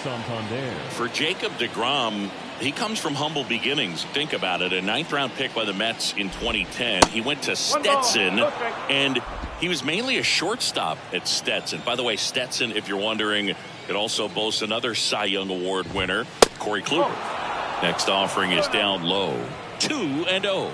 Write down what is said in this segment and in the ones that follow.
Santander. For Jacob deGrom, he comes from humble beginnings. Think about it. A 9th-round pick by the Mets in 2010. He went to Stetson, and he was mainly a shortstop at Stetson. By the way, Stetson, if you're wondering, it also boasts another Cy Young Award winner, Corey Kluber. Next offering is down low. 2-0.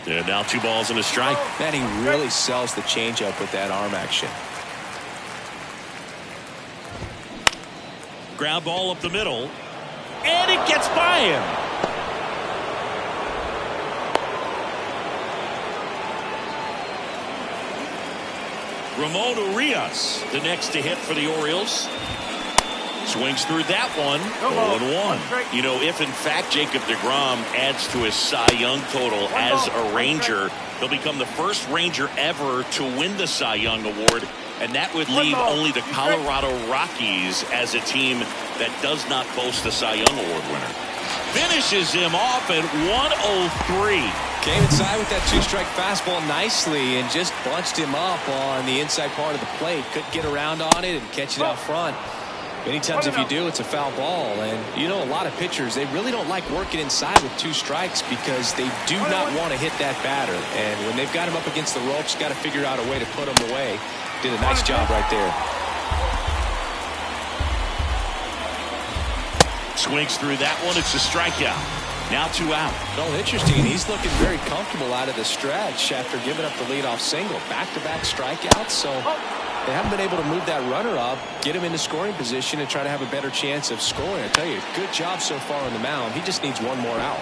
And now 2 balls and a strike. Man, he really sells the changeup with that arm action. Ground ball up the middle. And it gets by him. Ramon Urias, the next to hit for the Orioles. Swings through that one. 0-1. You know, if in fact Jacob deGrom adds to his Cy Young total as a Ranger, he'll become the first Ranger ever to win the Cy Young Award, and that would leave only the Colorado Rockies as a team that does not boast a Cy Young Award winner. Finishes him off at 103. Came inside with that 2-strike fastball nicely and just bunched him up on the inside part of the plate. Couldn't get around on it and catch it out front. Many times if you do, it's a foul ball. And you know, a lot of pitchers, they really don't like working inside with 2 strikes because they do not want to hit that batter. And when they've got him up against the ropes, got to figure out a way to put him away. Did a nice job right there. Swings through that one. It's a strikeout. Now 2 out. Well, interesting. He's looking very comfortable out of the stretch after giving up the leadoff single. Back-to-back strikeouts. So they haven't been able to move that runner up, get him into scoring position, and try to have a better chance of scoring. I tell you, good job so far on the mound. He just needs one more out.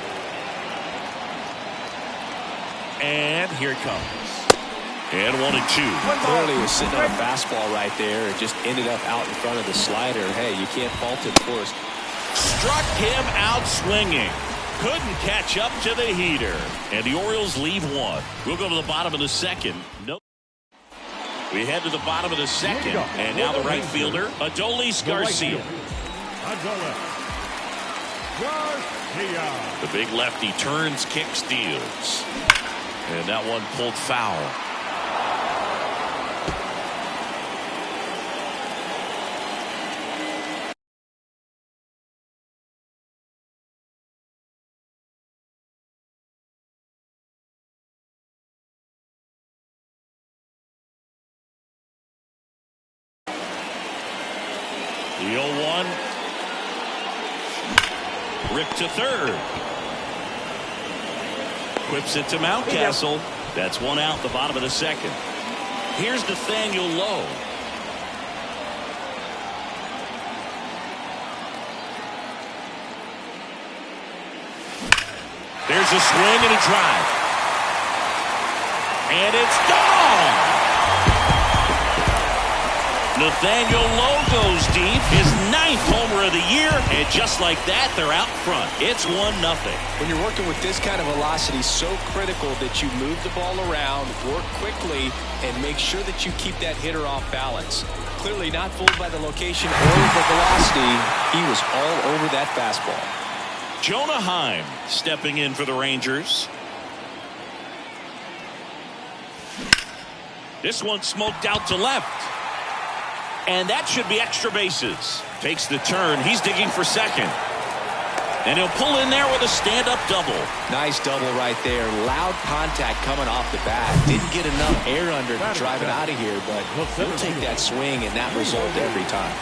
And here it comes. And 1-2. Clearly was sitting on a fastball right there. It just ended up out in front of the slider. Hey, you can't fault it, of course. Struck him out swinging. Couldn't catch up to the heater. And the Orioles leave 1. We'll go to the bottom of the 2nd. Nope. We head to the bottom of the 2nd. And now the right fielder, Adolis Garcia. The big lefty turns, kicks, steals. And that one pulled foul. The 0-1. Ripped to third. Whips it to Mountcastle. That's 1 out, the bottom of the 2nd. Here's Nathaniel Lowe. There's a swing and a drive. And it's gone! Nathaniel Lowe goes deep, his 9th homer of the year, and just like that, they're out front. It's 1-0. When you're working with this kind of velocity, so critical that you move the ball around, work quickly, and make sure that you keep that hitter off balance. Clearly not fooled by the location or the velocity. He was all over that fastball. Jonah Heim stepping in for the Rangers. This one smoked out to left. And that should be extra bases. Takes the turn. He's digging for second. And he'll pull in there with a stand-up double. Nice double right there. Loud contact coming off the bat. Didn't get enough air under to drive it out of here, but he'll take that swing and that result every time.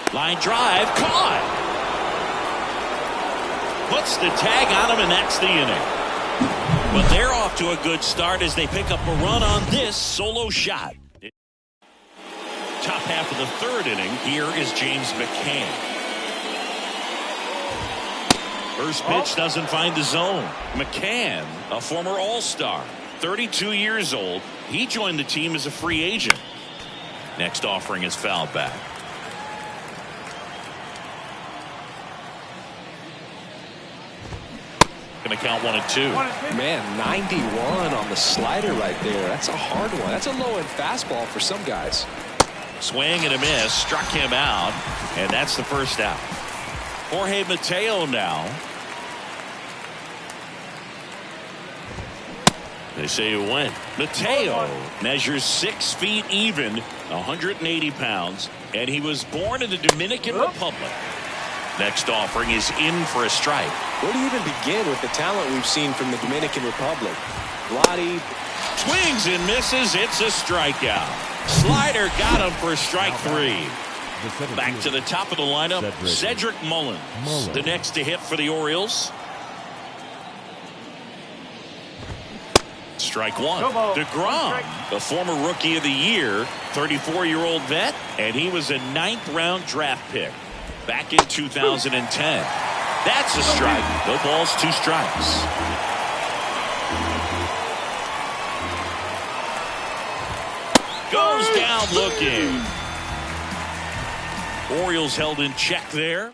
Line drive. Caught. Puts the tag on him, and that's the inning. But they're off to a good start as they pick up a run on this solo shot. Top half of the 3rd inning. Here is James McCann. First pitch doesn't find the zone. McCann, a former All-Star, 32 years old. He joined the team as a free agent. Next offering is fouled back. Going to count 1-2. Man, 91 on the slider right there. That's a hard one. That's a low-end fastball for some guys. Swing and a miss. Struck him out. And that's the first out. Jorge Mateo now. They say it went. Mateo measures 6 feet even, 180 pounds, and he was born in the Dominican Republic. Next offering is in for a strike. Where do you even begin with the talent we've seen from the Dominican Republic? Lottie swings and misses. It's a strikeout. Slider got him for strike 3. Back to the top of the lineup, Cedric Mullins. The next to hit for the Orioles. Strike 1. DeGrom, the former Rookie of the Year, 34-year-old vet, and he was a 9th-round draft pick back in 2010. That's a strike. No balls, 2 strikes. Goes down looking. Orioles held in check there.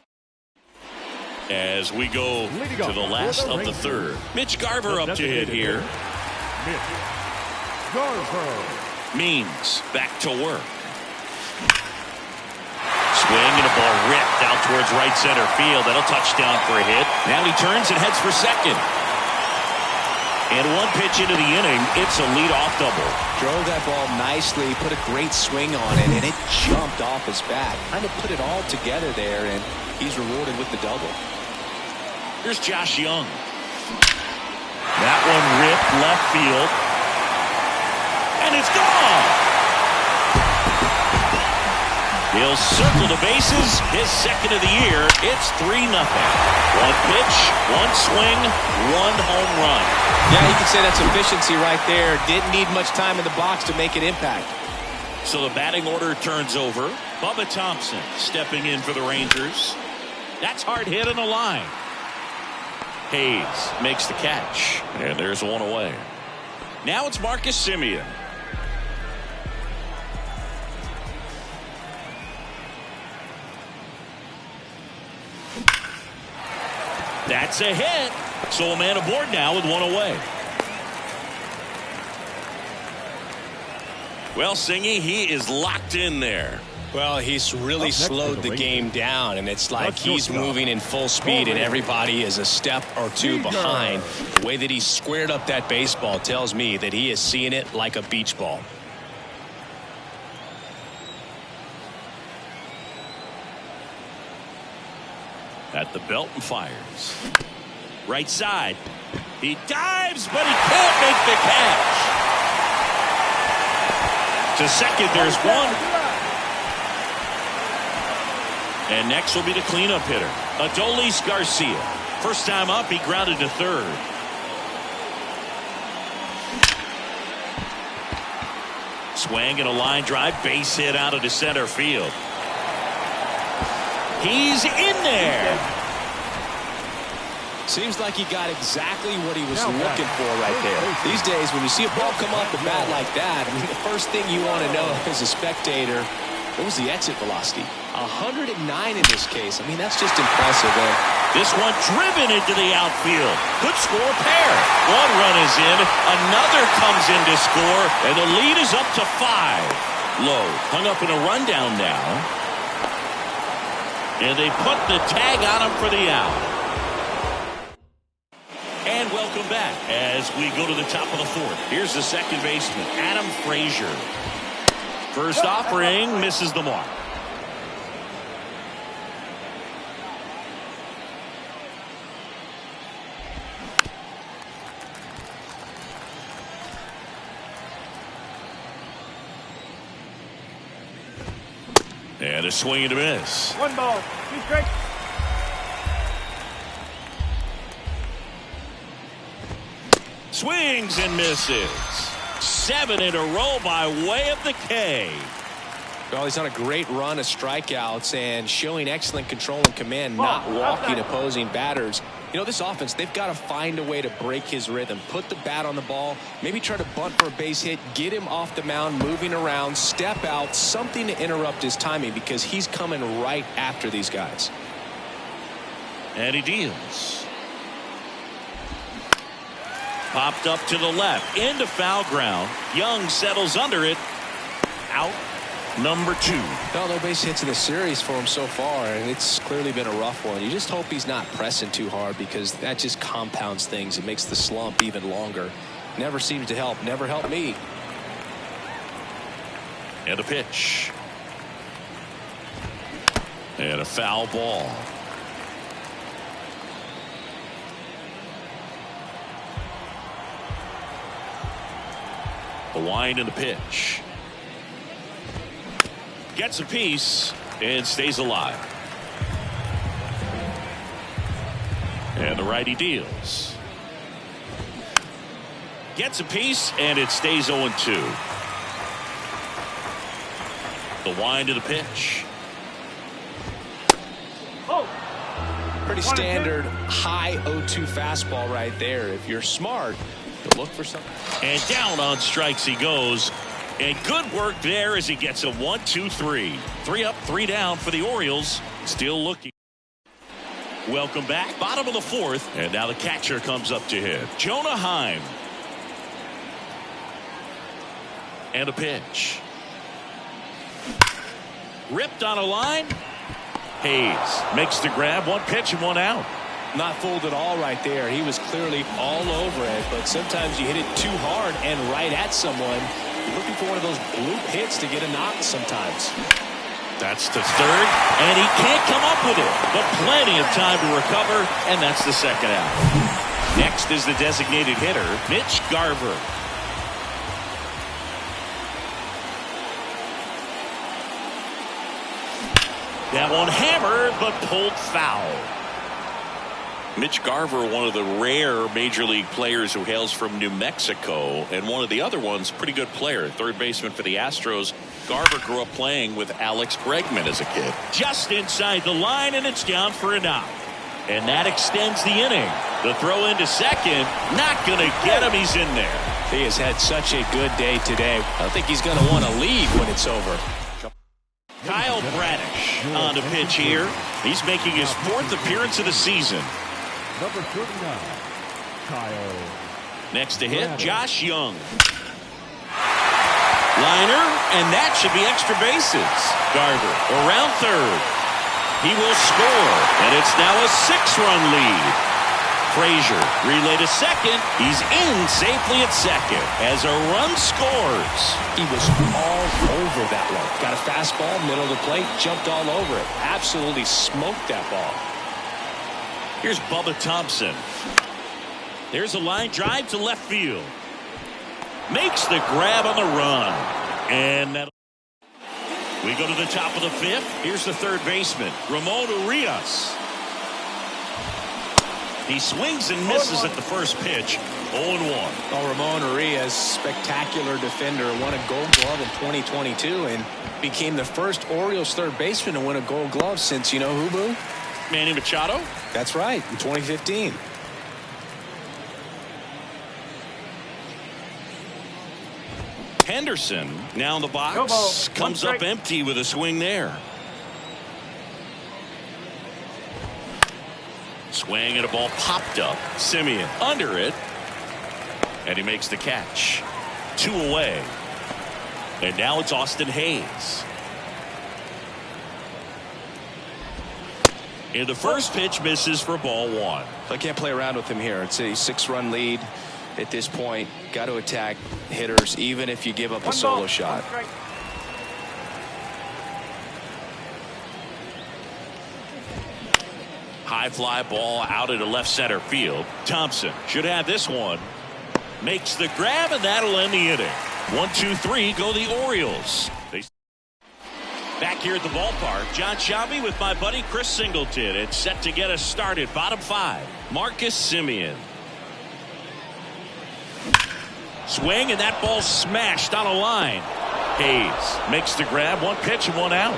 As we go to the last of the 3rd. Mitch Garver up to hit here. Means back to work. Swing and a ball ripped out towards right center field. That'll touch down for a hit. Now he turns and heads for second. And 1 pitch into the inning, it's a leadoff double. Drove that ball nicely, put a great swing on it, and it jumped off his bat. Kind of put it all together there, and he's rewarded with the double. Here's Josh Young. That one ripped left field. And it's gone. He'll circle the bases. His 2nd of the year. It's 3-0. 1 pitch, 1 swing, 1 home run. Yeah, you can say that's efficiency right there. Didn't need much time in the box to make an impact. So the batting order turns over. Bubba Thompson stepping in for the Rangers. That's hard hit on the line. Hayes makes the catch. And there's 1 away. Now it's Marcus Semien. That's a hit. So a man aboard now with 1 away. Well, Singy, he is locked in there. Well, he's really slowed the game down, and it's like he's moving in full speed, and everybody is a step or 2 behind. The way that he squared up that baseball tells me that he is seeing it like a beach ball. At the belt and fires. Right side. He dives, but he can't make the catch. To second, there's 1. And next will be the cleanup hitter, Adolis Garcia. First time up, he grounded to 3rd. Swing and a line drive, base hit out of the center field. He's in there. Seems like he got exactly what he was looking for right there. These days, when you see a ball come off the bat like that, I mean, the first thing you want to know as a spectator, what was the exit velocity? 109 in this case. I mean, that's just impressive. This one driven into the outfield. Could score pair. 1 run is in. Another comes in to score, and the lead is up to 5. Lowe hung up in a rundown now. And they put the tag on him for the out. And welcome back as we go to the top of the 4th. Here's the second baseman, Adam Frazier. First offering misses the mark. And a swing and a miss. 1 ball, 2 strikes. Swings and misses. 7 in a row by way of the K. Well, he's on a great run of strikeouts and showing excellent control and command, not walking opposing batters. You know, this offense, they've got to find a way to break his rhythm, put the bat on the ball, maybe try to bunt for a base hit, get him off the mound, moving around, step out, something to interrupt his timing because he's coming right after these guys. And he deals. Popped up to the left, into foul ground. Young settles under it. Out number 2. Well, no base hits in the series for him so far, and it's clearly been a rough one. You just hope he's not pressing too hard because that just compounds things. It makes the slump even longer. Never seems to help. Never helped me. And a pitch. And a foul ball. The wind and the pitch. Gets a piece and stays alive. And the righty deals. Gets a piece and it stays 0-2. The wind of the pitch. Pretty standard high 0-2 fastball right there. If you're smart, you'll look for something. And down on strikes he goes. And good work there as he gets a 1-2-3. 3 up, 3 down for the Orioles. Still looking. Welcome back. Bottom of the 4th. And now the catcher comes up to hit. Jonah Heim. And a pitch. Ripped on a line. Hayes makes the grab. 1 pitch and 1 out. Not fooled at all right there. He was clearly all over it, but sometimes you hit it too hard and right at someone. You're looking for one of those bloop hits to get a knock sometimes. That's the 3rd, and he can't come up with it, but plenty of time to recover, and that's the 2nd out. Next is the designated hitter, Mitch Garver. That one hammered, but pulled foul. Mitch Garver, one of the rare major league players who hails from New Mexico, and one of the other ones, pretty good player, third baseman for the Astros. Garver grew up playing with Alex Bregman as a kid. Just inside the line, and it's down for a knock. And that extends the inning. The throw into second, not going to get him. He's in there. He has had such a good day today. I don't think he's going to want to leave when it's over. Kyle Bradish on the pitch here. He's making his 4th appearance of the season. Number 39, Kyle. Next to hit, Josh Young. Liner, and that should be extra bases. Garver around 3rd. He will score, and it's now a 6-run lead. Frazier relay to second. He's in safely at second as a run scores. He was all over that one. Got a fastball, middle of the plate, jumped all over it. Absolutely smoked that ball. Here's Bubba Thompson. There's a line drive to left field. Makes the grab on the run. And that we go to the top of the 5th. Here's the 3rd baseman, Ramon Urias. He swings and misses at the first pitch. 0-1. Oh, Ramon Urias, spectacular defender, won a Gold Glove in 2022 and became the first Orioles third baseman to win a Gold Glove since, you know who, Boo? Manny Machado? That's right, in 2015. Henderson now in the box. Comes up empty with a swing there. Swing and a ball popped up. Simeon under it. And he makes the catch. 2 away. And now it's Austin Hayes. And the first pitch misses for ball 1. I can't play around with him here. It's a 6-run lead at this point. Got to attack hitters even if you give up a solo shot. High fly ball out into left center field. Thompson should have this one. Makes the grab, and that'll end the inning. 1-2-3 go the Orioles. Back here at the ballpark, John Shelby with my buddy Chris Singleton. It's set to get us started. Bottom 5, Marcus Simeon. Swing, and that ball smashed on a line. Hayes makes the grab. 1 pitch and 1 out.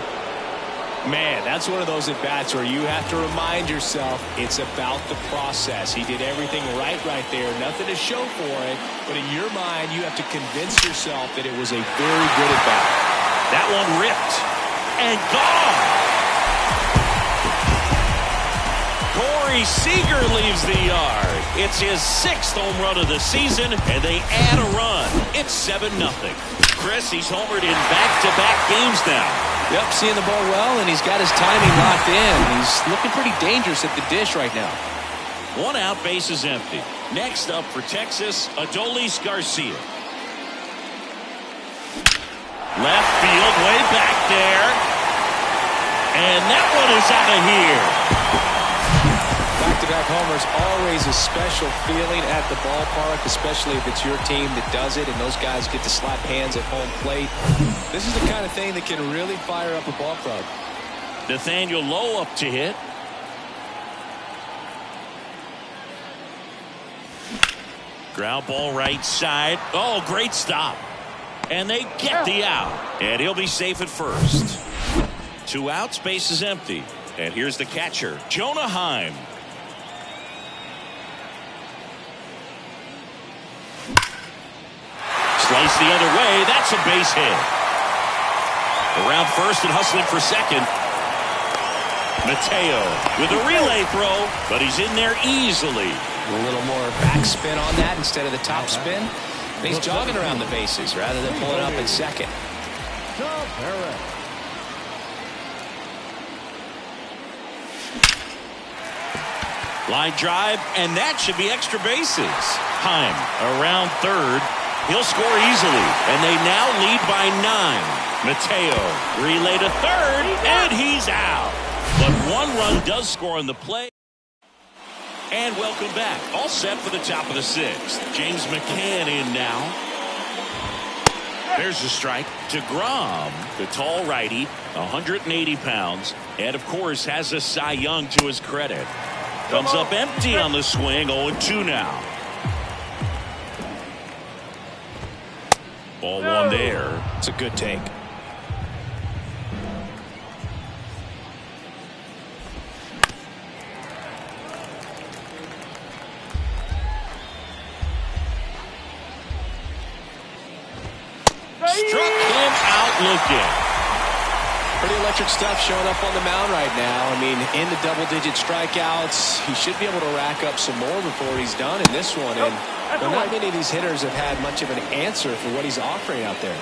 Man, that's one of those at-bats where you have to remind yourself it's about the process. He did everything right there. Nothing to show for it. But in your mind, you have to convince yourself that it was a very good at-bat. That one ripped and gone. Corey Seager leaves the yard. It's his 6th home run of the season, and they add a run. It's 7-0. Chris, he's homered in back-to-back games now. Yep, seeing the ball well, and he's got his timing locked in. He's looking pretty dangerous at the dish right now. 1 out, base is empty. Next up for Texas, Adolis Garcia. Left field, way back there. And that one is out of here. Back-to-back homers, always a special feeling at the ballpark, especially if it's your team that does it and those guys get to slap hands at home plate. This is the kind of thing that can really fire up a ball club. Nathaniel Lowe up to hit. Ground ball right side. Oh, great stop. And they get the out. And he'll be safe at first. 2 outs, base is empty. And here's the catcher, Jonah Heim. Slice the other way. That's a base hit. Around first and hustling for second. Mateo with a relay throw, but he's in there easily. A little more backspin on that instead of the top spin. And he's jogging around the bases rather than pulling up at second. Line drive, and that should be extra bases. Heim around third. He'll score easily, and they now lead by 9. Mateo relay to third, and he's out. But 1 run does score on the play. And welcome back. All set for the top of the 6th. James McCann in now. There's a strike to Grom, the tall righty, 180 pounds, and of course has a Cy Young to his credit. Comes up empty on the swing, 0-2 now. Ball 1 there. It's a good take. Struck him out looking. Pretty electric stuff showing up on the mound right now. I mean, in the double-digit strikeouts, he should be able to rack up some more before he's done in this one. And well, not many of these hitters have had much of an answer for what he's offering out there.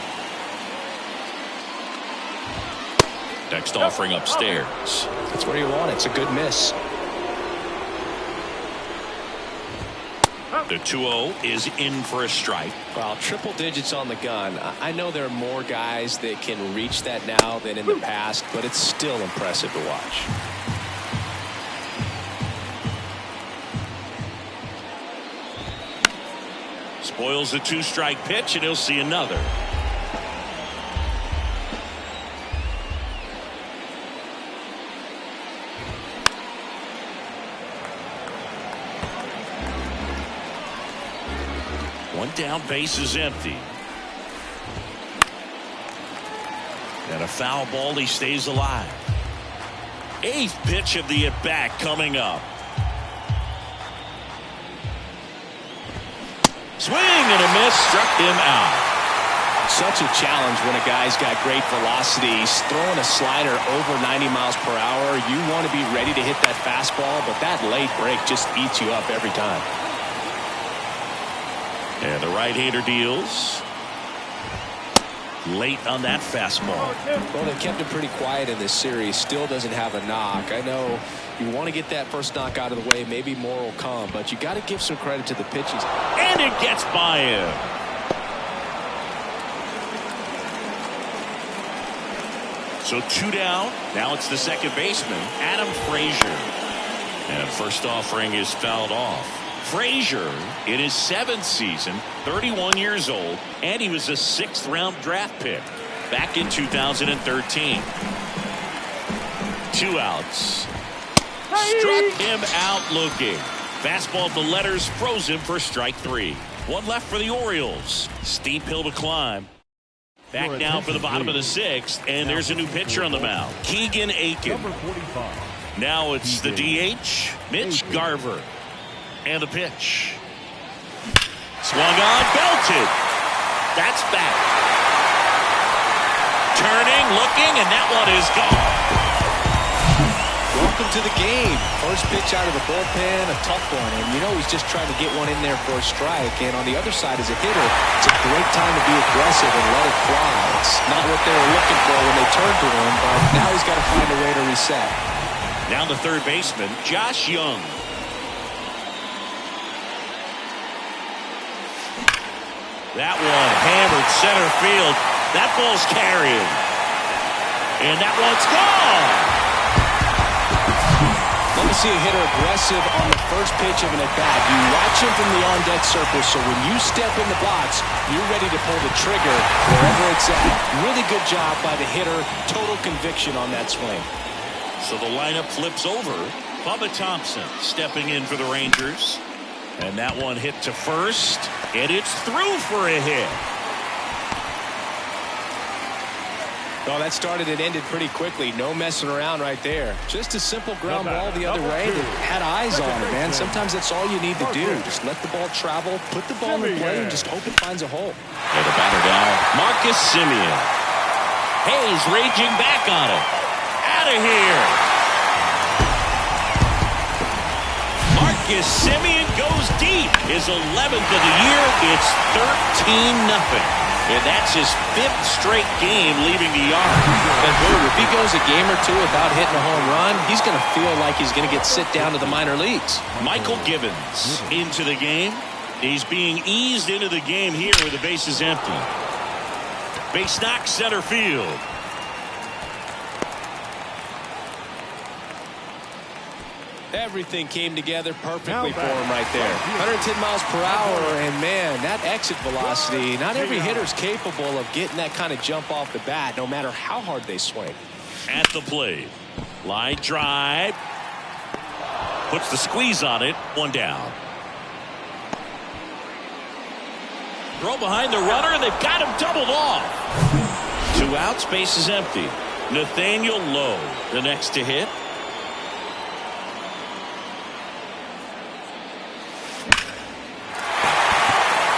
Next offering upstairs. That's where you want it. It's a good miss. The 2-0 is in for a strike. Well, triple digits on the gun. I know there are more guys that can reach that now than in the past, but it's still impressive to watch. Spoils a 2-strike pitch, and he'll see another. One down, base is empty. And a foul ball, he stays alive. 8th pitch of the at-bat coming up. Swing and a miss, struck him out. Such a challenge when a guy's got great velocity. He's throwing a slider over 90 miles per hour. You want to be ready to hit that fastball, but that late break just eats you up every time. And the right-hander deals. Late on that fastball. Well, they kept him pretty quiet in this series. Still doesn't have a knock. I know you want to get that first knock out of the way. Maybe more will come, but you got to give some credit to the pitching. And it gets by him. So 2 down. Now it's the second baseman, Adam Frazier. And first offering is fouled off. Frazier in his 7th season, 31 years old, and he was a 6th-round draft pick back in 2013. 2 outs. Struck him out looking. Fastball at the letters, froze him for strike 3. 1 left for the Orioles. Steep hill to climb. Back now for the bottom of the 6th, and there's a new pitcher on the mound, Keegan Aiken. Now it's the DH, Mitch Garver. And the pitch. Swung on, belted. That's back. Turning, looking, and that one is gone. Welcome to the game. First pitch out of the bullpen, a tough one. And you know he's just trying to get one in there for a strike. And on the other side as a hitter, it's a great time to be aggressive and let it fly. It's not what they were looking for when they turned to him, but now he's got to find a way to reset. Now the third baseman, Josh Young. That one hammered center field. That ball's carried. And that one's gone. Let me see a hitter aggressive on the first pitch of an at-bat. You watch him from the on-deck circle, so when you step in the box, you're ready to pull the trigger wherever it's at. Really good job by the hitter. Total conviction on that swing. So the lineup flips over. Bubba Thompson stepping in for the Rangers. And that one hit to first. And it's through for a hit. Oh, that started and ended pretty quickly. No messing around right there. Just a simple ground ball the other way that had eyes on it, man. Sometimes that's all you need to do. Just let the ball travel, put the ball in play, and just hope it finds a hole. And the batter now, Marcus Semien. Hayes raging back on it. Out of here. Marcus Semien goes deep. His 11th of the year. It's 13-0. And that's his 5th straight game leaving the yard. And boom, if he goes a game or two without hitting a home run, he's going to feel like he's going to get sit down to the minor leagues. Michael Gibbons into the game. He's being eased into the game here with the bases empty. Base knock center field. Everything came together perfectly for him right there. 110 miles per hour, and man, that exit velocity, not every hitter's capable of getting that kind of jump off the bat, no matter how hard they swing. At the plate. Line drive. Puts the squeeze on it. One down. Throw behind the runner, and they've got him doubled off. 2 outs, base is empty. Nathaniel Lowe, the next to hit.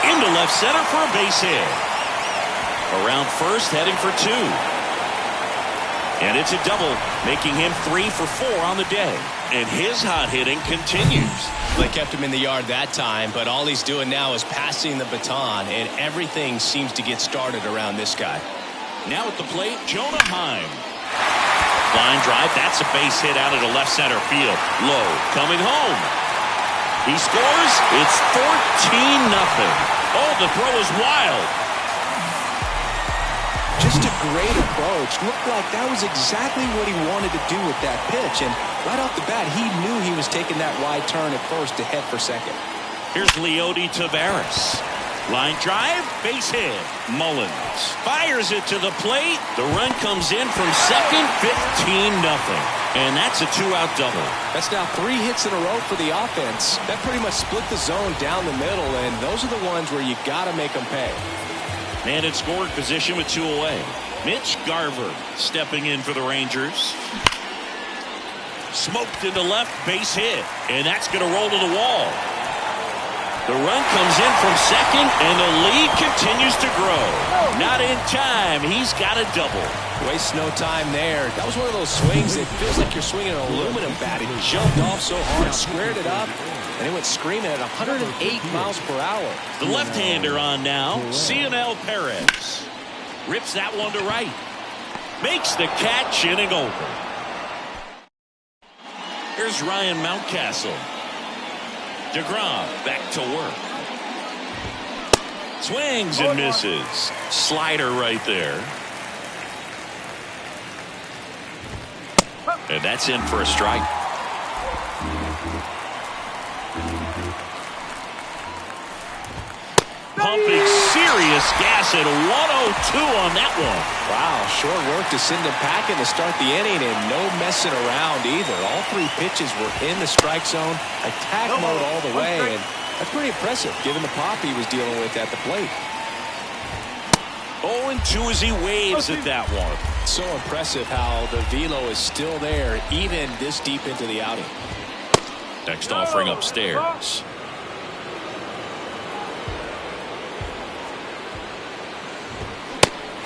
Into left center for a base hit. Around first, heading for 2. And it's a double, making him 3 for 4 on the day. And his hot hitting continues. They kept him in the yard that time, but all he's doing now is passing the baton, and everything seems to get started around this guy. Now at the plate, Jonah Heim. Line drive, that's a base hit out into left center field. Lowe coming home. He scores. It's 14-0. Oh, the throw is wild. Just a great approach. Looked like that was exactly what he wanted to do with that pitch. And right off the bat, he knew he was taking that wide turn at first to head for second. Here's Leody Taveras. Line drive, base hit. Mullins fires it to the plate. The run comes in from second, 15-0. And that's a 2-out double. That's now 3 hits in a row for the offense. That pretty much split the zone down the middle, and those are the ones where you got to make them pay. And in scoring position with 2 away. Mitch Garver stepping in for the Rangers. Smoked into left, base hit. And that's going to roll to the wall. The run comes in from second, and the lead continues to grow. Not in time. He's got a double. Wastes no time there. That was one of those swings that feels like you're swinging an aluminum bat. It jumped off so hard, squared it up, and it went screaming at 108 miles per hour. The left-hander on now, Cionel Perez. Rips that one to right. Makes the catch, inning over. Here's Ryan Mountcastle. DeGrom back to work. Swings and misses. Slider right there. And that's in for a strike. Pumping serious gas at 102 on that one. Wow, short work to send him packing to start the inning, and no messing around either. All 3 pitches were in the strike zone, attack mode all the way, and that's pretty impressive given the pop he was dealing with at the plate. 0-2 as he waves at that one. So impressive how the velo is still there even this deep into the outing. Next offering upstairs.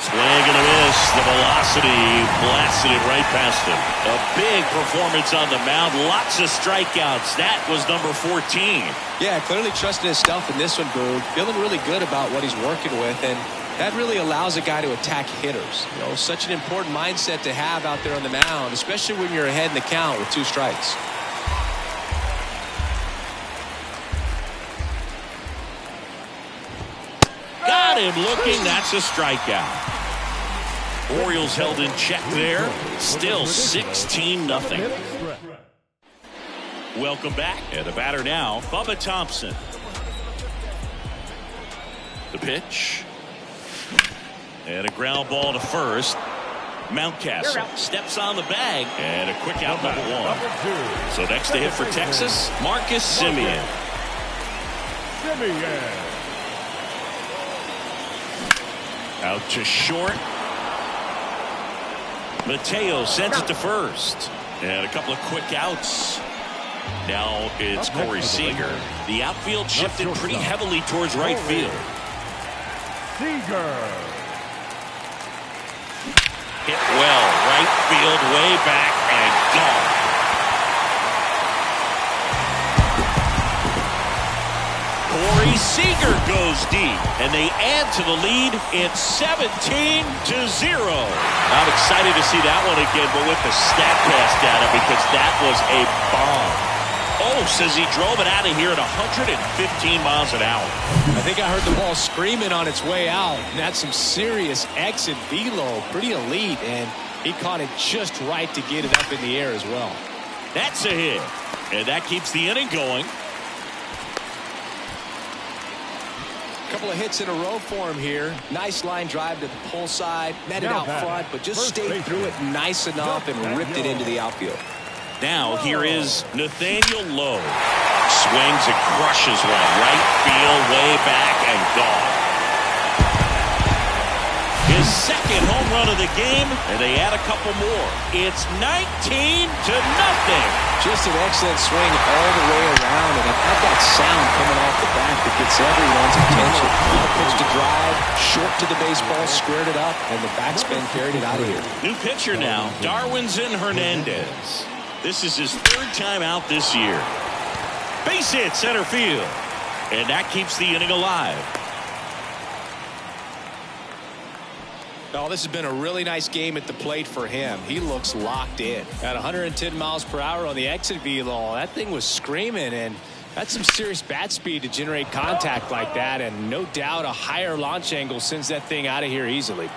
Swing and a miss. The velocity blasted it right past him. A big performance on the mound. Lots of strikeouts. That was number 14. Yeah, clearly trusting his stuff in this one, Boog. Feeling really good about what he's working with, and that really allows a guy to attack hitters. You know, such an important mindset to have out there on the mound, especially when you're ahead in the count with 2 strikes. Got him looking. That's a strikeout. Orioles held in check there. Still 16-0. Welcome back. And the batter now, Bubba Thompson. The pitch. And a ground ball to first. Mountcastle steps on the bag. And a quick out, number one. So next to hit for Texas, Marcus Semien. Out to short. Mateo sends it to first. And a couple of quick outs. Now it's Corey Seager. The outfield shifted pretty heavily towards right field. Seager. Hit well, right field, way back, and gone. Corey Seager goes deep, and they add to the lead. It's 17-0. I'm excited to see that one again, but with the StatCast data, because that was a bomb. Oh, says he drove it out of here at 115 miles an hour. I think I heard the ball screaming on its way out. And that's some serious exit velo. Pretty elite. And he caught it just right to get it up in the air as well. That's a hit. And that keeps the inning going. Couple of hits in a row for him here. Nice line drive to the pull side. Met it out front, but just stayed through it nice enough and ripped it into the outfield. Now here is Nathaniel Lowe. Swings and crushes one. Right field, way back, and gone. His second home run of the game, and they add a couple more. It's 19-0. Just an excellent swing all the way around, and it had that sound coming off the bat that gets everyone's attention. Pitch to drive, short to the baseball, squared it up, and the backspin carried it out of here. New pitcher now, Darwinzon Hernandez. This is his third time out this year. Base hit center field. And that keeps the inning alive. Oh, this has been a really nice game at the plate for him. He looks locked in. At 110 miles per hour on the exit velo, that thing was screaming, and that's some serious bat speed to generate contact like that, and no doubt a higher launch angle sends that thing out of here easily.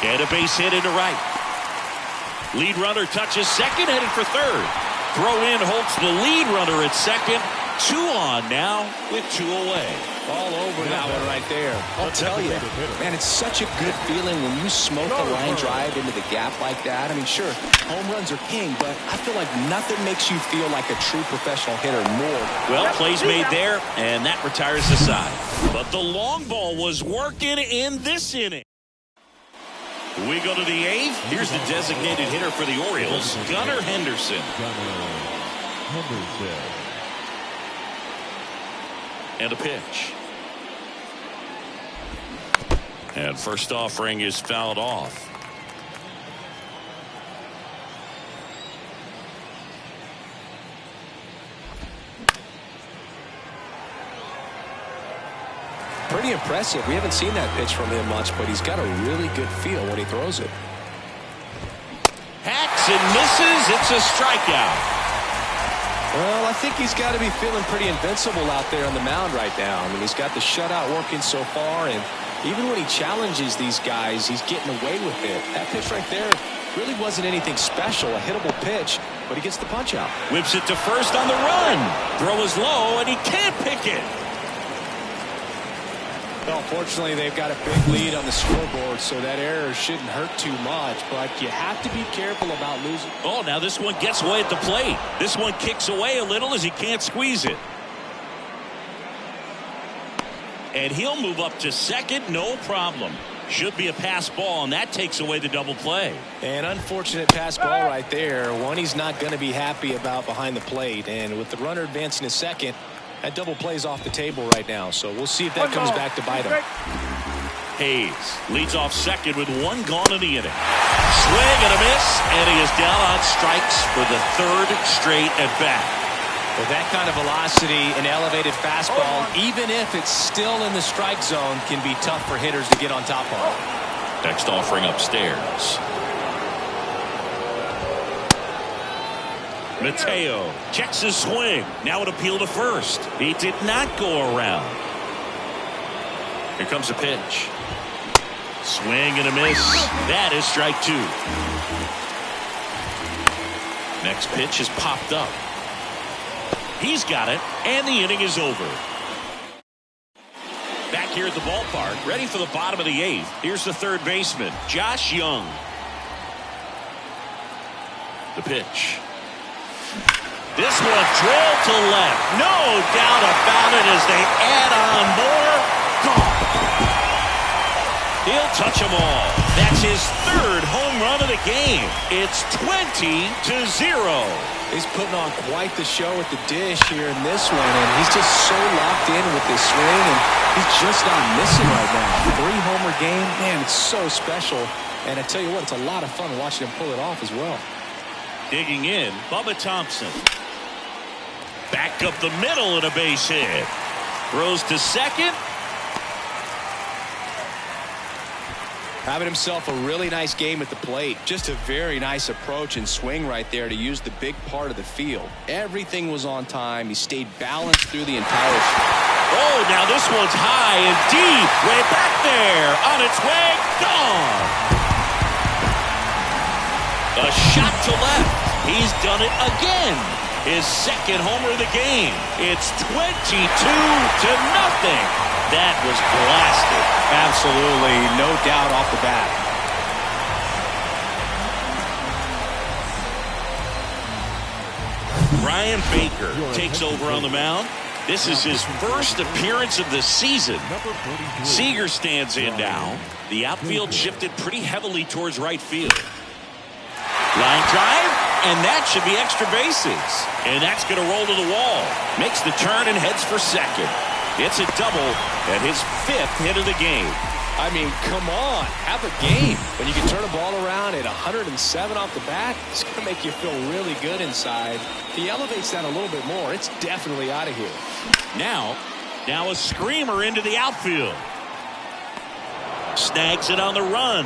And a base hit into right. Lead runner touches second, headed for third. Throw in Holtz, the lead runner at second. 2 on now with 2 away. All over that one right there. I'll tell you, man, it's such a good feeling when you smoke a line drive into the gap like that. I mean, sure, home runs are king, but I feel like nothing makes you feel like a true professional hitter more. Well, plays made there, and that retires the side. But the long ball was working in this inning. We go to the 8th. Here's the designated hitter for the Orioles, Gunnar Henderson. And a pitch. And first offering is fouled off. Pretty impressive. We haven't seen that pitch from him much, but he's got a really good feel when he throws it. Hacks and misses. It's a strikeout. Well, I think he's got to be feeling pretty invincible out there on the mound right now. I mean, he's got the shutout working so far, and even when he challenges these guys, he's getting away with it. That pitch right there really wasn't anything special, a hittable pitch, but he gets the punch out. Whips it to first on the run. Throw is low, and he can't pick it. Well, fortunately, they've got a big lead on the scoreboard, so that error shouldn't hurt too much, but you have to be careful about losing. Oh, now this one gets away at the plate. This one kicks away a little as he can't squeeze it. And he'll move up to second, no problem. Should be a pass ball, and that takes away the double play. An unfortunate pass ball right there. One he's not going to be happy about behind the plate, and with the runner advancing to second, that double plays off the table right now, so we'll see if that comes back to bite him. Hayes leads off second with 1 gone in the inning. Swing and a miss, and he is down on strikes for the 3rd straight at bat. With that kind of velocity and elevated fastball, even if it's still in the strike zone, can be tough for hitters to get on top of. Next offering upstairs. Mateo checks his swing. Now an appeal to first. He did not go around. Here comes a pitch. Swing and a miss. That is strike two. Next pitch is popped up. He's got it, and the inning is over. Back here at the ballpark, ready for the bottom of the eighth. Here's the third baseman, Josh Young. The pitch. This one drilled to left. No doubt about it as they add on more. Gone. He'll touch them all. That's his third home run of the game. It's 20-0. He's putting on quite the show with the dish here in this one, and he's just so locked in with this swing, and he's just not missing right now. 3-homer game, man, it's so special. And I tell you what, it's a lot of fun watching him pull it off as well. Digging in, Bubba Thompson. Back up the middle and a base hit. Throws to second. Having himself a really nice game at the plate. Just a very nice approach and swing right there to use the big part of the field. Everything was on time. He stayed balanced through the entire. Oh, now this one's high and deep. Way back there. On its way. Gone. A shot to left. He's done it again. His second homer of the game. It's 22-0. That was blasted. Absolutely, no doubt off the bat. Ryan Baker takes over on the mound. This is his first appearance of the season. Seager stands in now. The outfield shifted pretty heavily towards right field. Line drive, and that should be extra bases. And that's going to roll to the wall. Makes the turn and heads for second. It's a double and his fifth hit of the game. I mean, come on, have a game. When you can turn a ball around at 107 off the bat, it's going to make you feel really good inside. If he elevates that a little bit more, it's definitely out of here. Now a screamer into the outfield. Snags it on the run.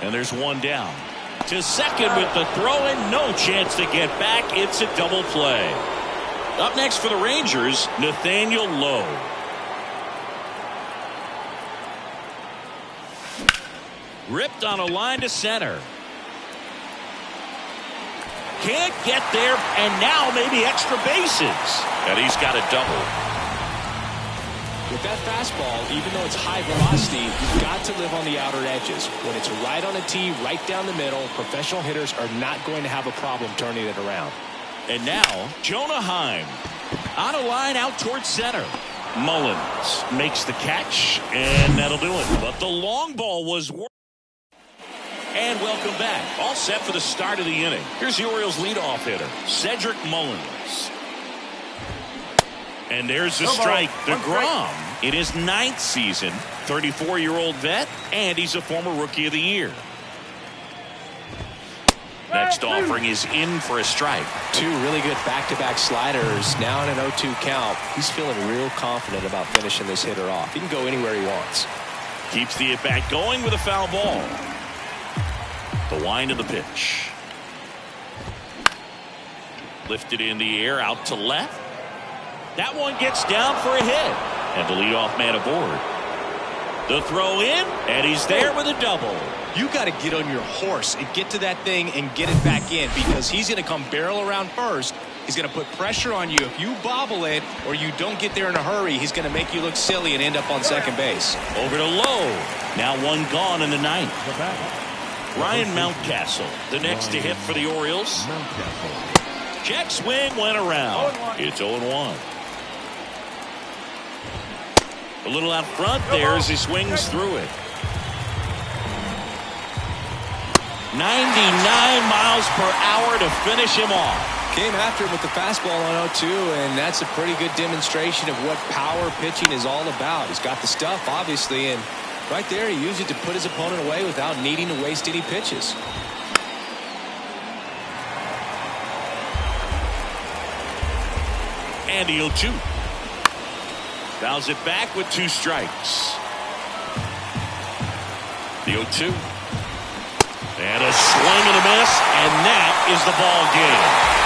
And there's one down. To second with the throw-in, no chance to get back. It's a double play. Up next for the Rangers, Nathaniel Lowe. Ripped on a line to center. Can't get there, and now maybe extra bases. And he's got a double. With that fastball, even though it's high velocity, you've got to live on the outer edges. When it's right on a tee, right down the middle, professional hitters are not going to have a problem turning it around. And now, Jonah Heim. On a line out towards center. Mullins makes the catch, and that'll do it. But the long ball was worth. And welcome back. All set for the start of the inning. Here's the Orioles leadoff hitter, Cedric Mullins. And there's the strike. DeGrom in his 9th season, 34-year-old vet, and he's a former Rookie of the Year. Next offering is in for a strike. Two really good back-to-back sliders. Now in an 0-2 count. He's feeling real confident about finishing this hitter off. He can go anywhere he wants. Keeps the at-bat going with a foul ball. The wind of the pitch. Lifted in the air out to left. That one gets down for a hit. And the leadoff man aboard. The throw in, and he's there with a double. You got to get on your horse and get to that thing and get it back in, because he's going to come barrel around first. He's going to put pressure on you. If you bobble it or you don't get there in a hurry, he's going to make you look silly and end up on second base. Over to Lowe. Now one gone in the 9th. Ryan Mountcastle, the next to hit for the Orioles. Check swing went around. It's 0-1. A little out front there as he swings through it. 99 miles per hour to finish him off. Came after him with the fastball on 0-2, and that's a pretty good demonstration of what power pitching is all about. He's got the stuff, obviously, and right there he used it to put his opponent away without needing to waste any pitches. And the 0-2. Fouls it back with 2 strikes. The 0-2. And a swing and a miss, and that is the ball game.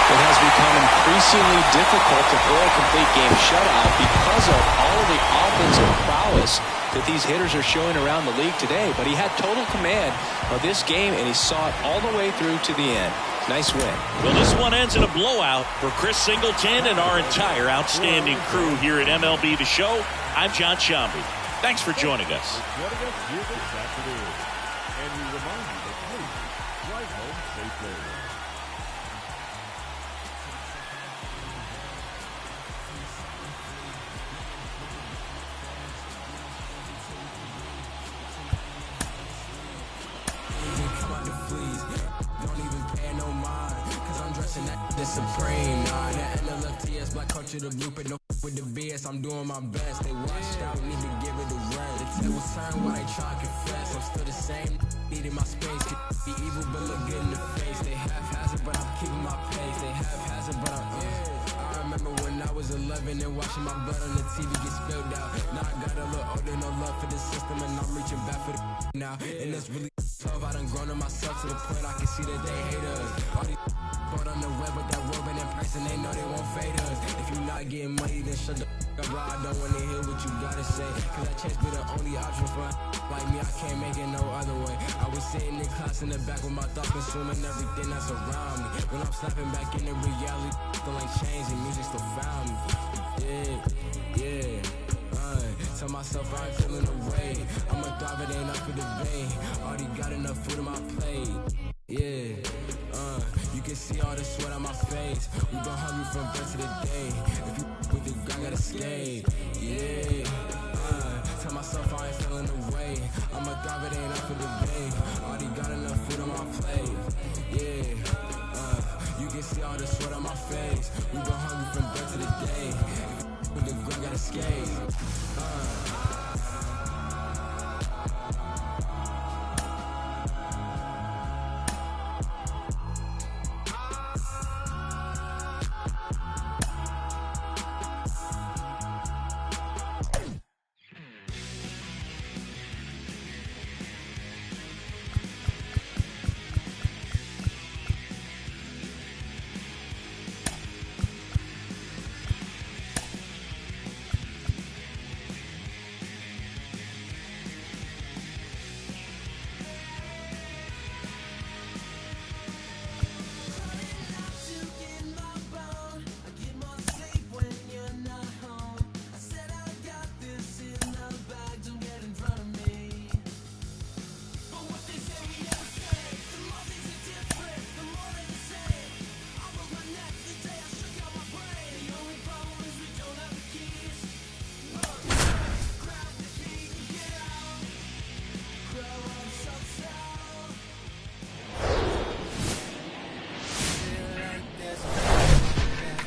It has become increasingly difficult to throw a complete game shutout because of all of the offensive prowess that these hitters are showing around the league today. But he had total command of this game, and he saw it all the way through to the end. Nice win. Well, this one ends in a blowout for Chris Singleton and our entire outstanding crew here at MLB The Show. I'm John Sciambi. Thanks for joining us. Joining us here this afternoon. And we remind you that please drive home safely. Supreme, nah, that NLFTS, black culture, the blueprint, no with the BS, I'm doing my best, they washed out, need to give it a rest, the tables turn while they try to confess, I'm still the same, needing my space, could be evil, but look good in the face, they haphazard, but I'm keeping my pace, they haphazard, but I remember when I was 11 and watching my blood on the TV get spilled out, now I got a little older, no love for the system, and I'm reaching back for the now, and that's really tough, I done grown on myself to the point I can see that they hate us, all these bought on the web with that Robin in person, they know they won't fade us. If you not getting money, then shut the up, bro. I don't wanna hear what you gotta say. Cause that chase be the only option for like me, I can't make it no other way. I was sitting in class in the back with my thoughts consuming everything that's around me. When I'm snapping back into reality, still ain't changing, music still found me. Yeah. Tell myself I ain't feeling the way. I'ma thrive, it ain't up for debate. Already got enough food on my plate. Yeah. You can see all the sweat on my face. We been hungry from birth to the day. If you with the grind, gotta skate. Yeah. Tell myself I ain't feeling the way. I'ma thrive, it ain't up for debate. Already got enough food on my plate. Yeah. You can see all the sweat on my face. We been hungry from birth to the day. If you with the grind, gotta skate.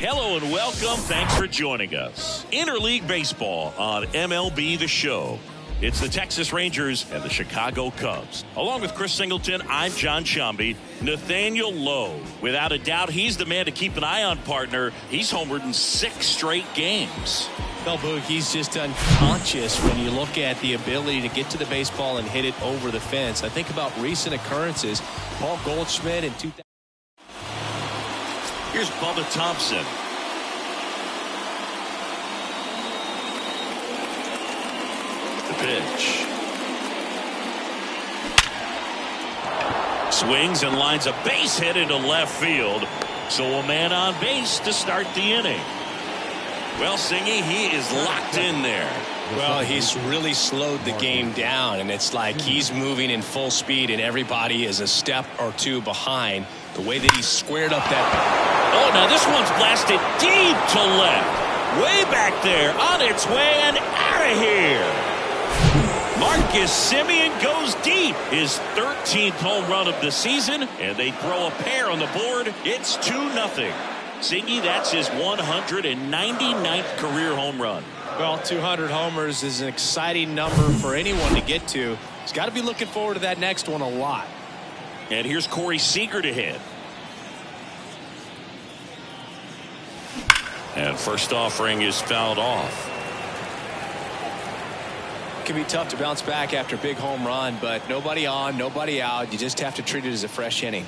Hello and welcome. Thanks for joining us. Interleague Baseball on MLB The Show. It's the Texas Rangers and the Chicago Cubs. Along with Chris Singleton, I'm John Sciambi. Nathaniel Lowe, without a doubt, he's the man to keep an eye on, partner. He's homered in 6 straight games. Well, Boog, he's just unconscious when you look at the ability to get to the baseball and hit it over the fence. I think about recent occurrences. Paul Goldschmidt in 2000. Here's Bubba Thompson. The pitch. Swings and lines a base hit into left field. So a man on base to start the inning. Well, Singy, he is locked in there. Well, he's really slowed the game down, and it's like he's moving in full speed, and everybody is a step or two behind. The way that he squared up that. Oh, now this one's blasted deep to left. Way back there, on its way and out of here. Marcus Semien goes deep. His 13th home run of the season, and they throw a pair on the board. It's 2-0. Singy, that's his 199th career home run. Well, 200 homers is an exciting number for anyone to get to. He's got to be looking forward to that next one a lot. And here's Corey Seager to hit. And first offering is fouled off. It can be tough to bounce back after a big home run, but nobody on, nobody out. You just have to treat it as a fresh inning.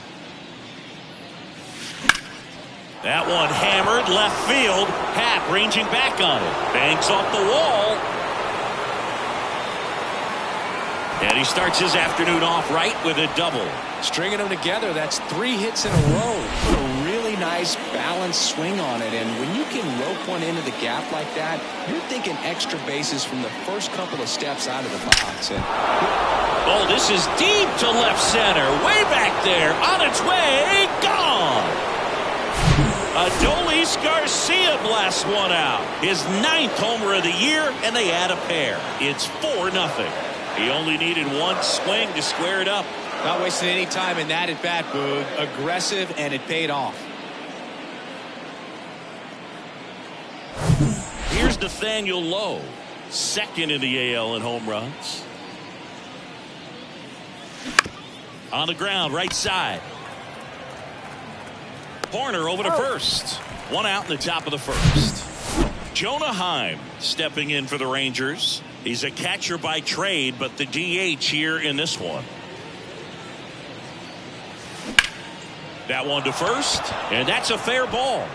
That one hammered left field. Happ ranging back on it. Banks off the wall. And he starts his afternoon off right with a double. Stringing them together, that's 3 hits in a row. Put a really nice balanced swing on it. And when you can rope one into the gap like that, you're thinking extra bases from the first couple of steps out of the box. And oh, this is deep to left center. Way back there. On its way. Gone. Adolis Garcia blasts one out. His 9th homer of the year, and they add a pair. It's 4-0. He only needed one swing to square it up. Not wasting any time in that at bat, Boog. Aggressive, and it paid off. Here's Nathaniel Lowe, 2nd in the AL in home runs. On the ground, right side. Horner over to first. 1 out in the top of the first. Jonah Heim stepping in for the Rangers. He's a catcher by trade, but the DH here in this one. That one to first, and that's a fair ball.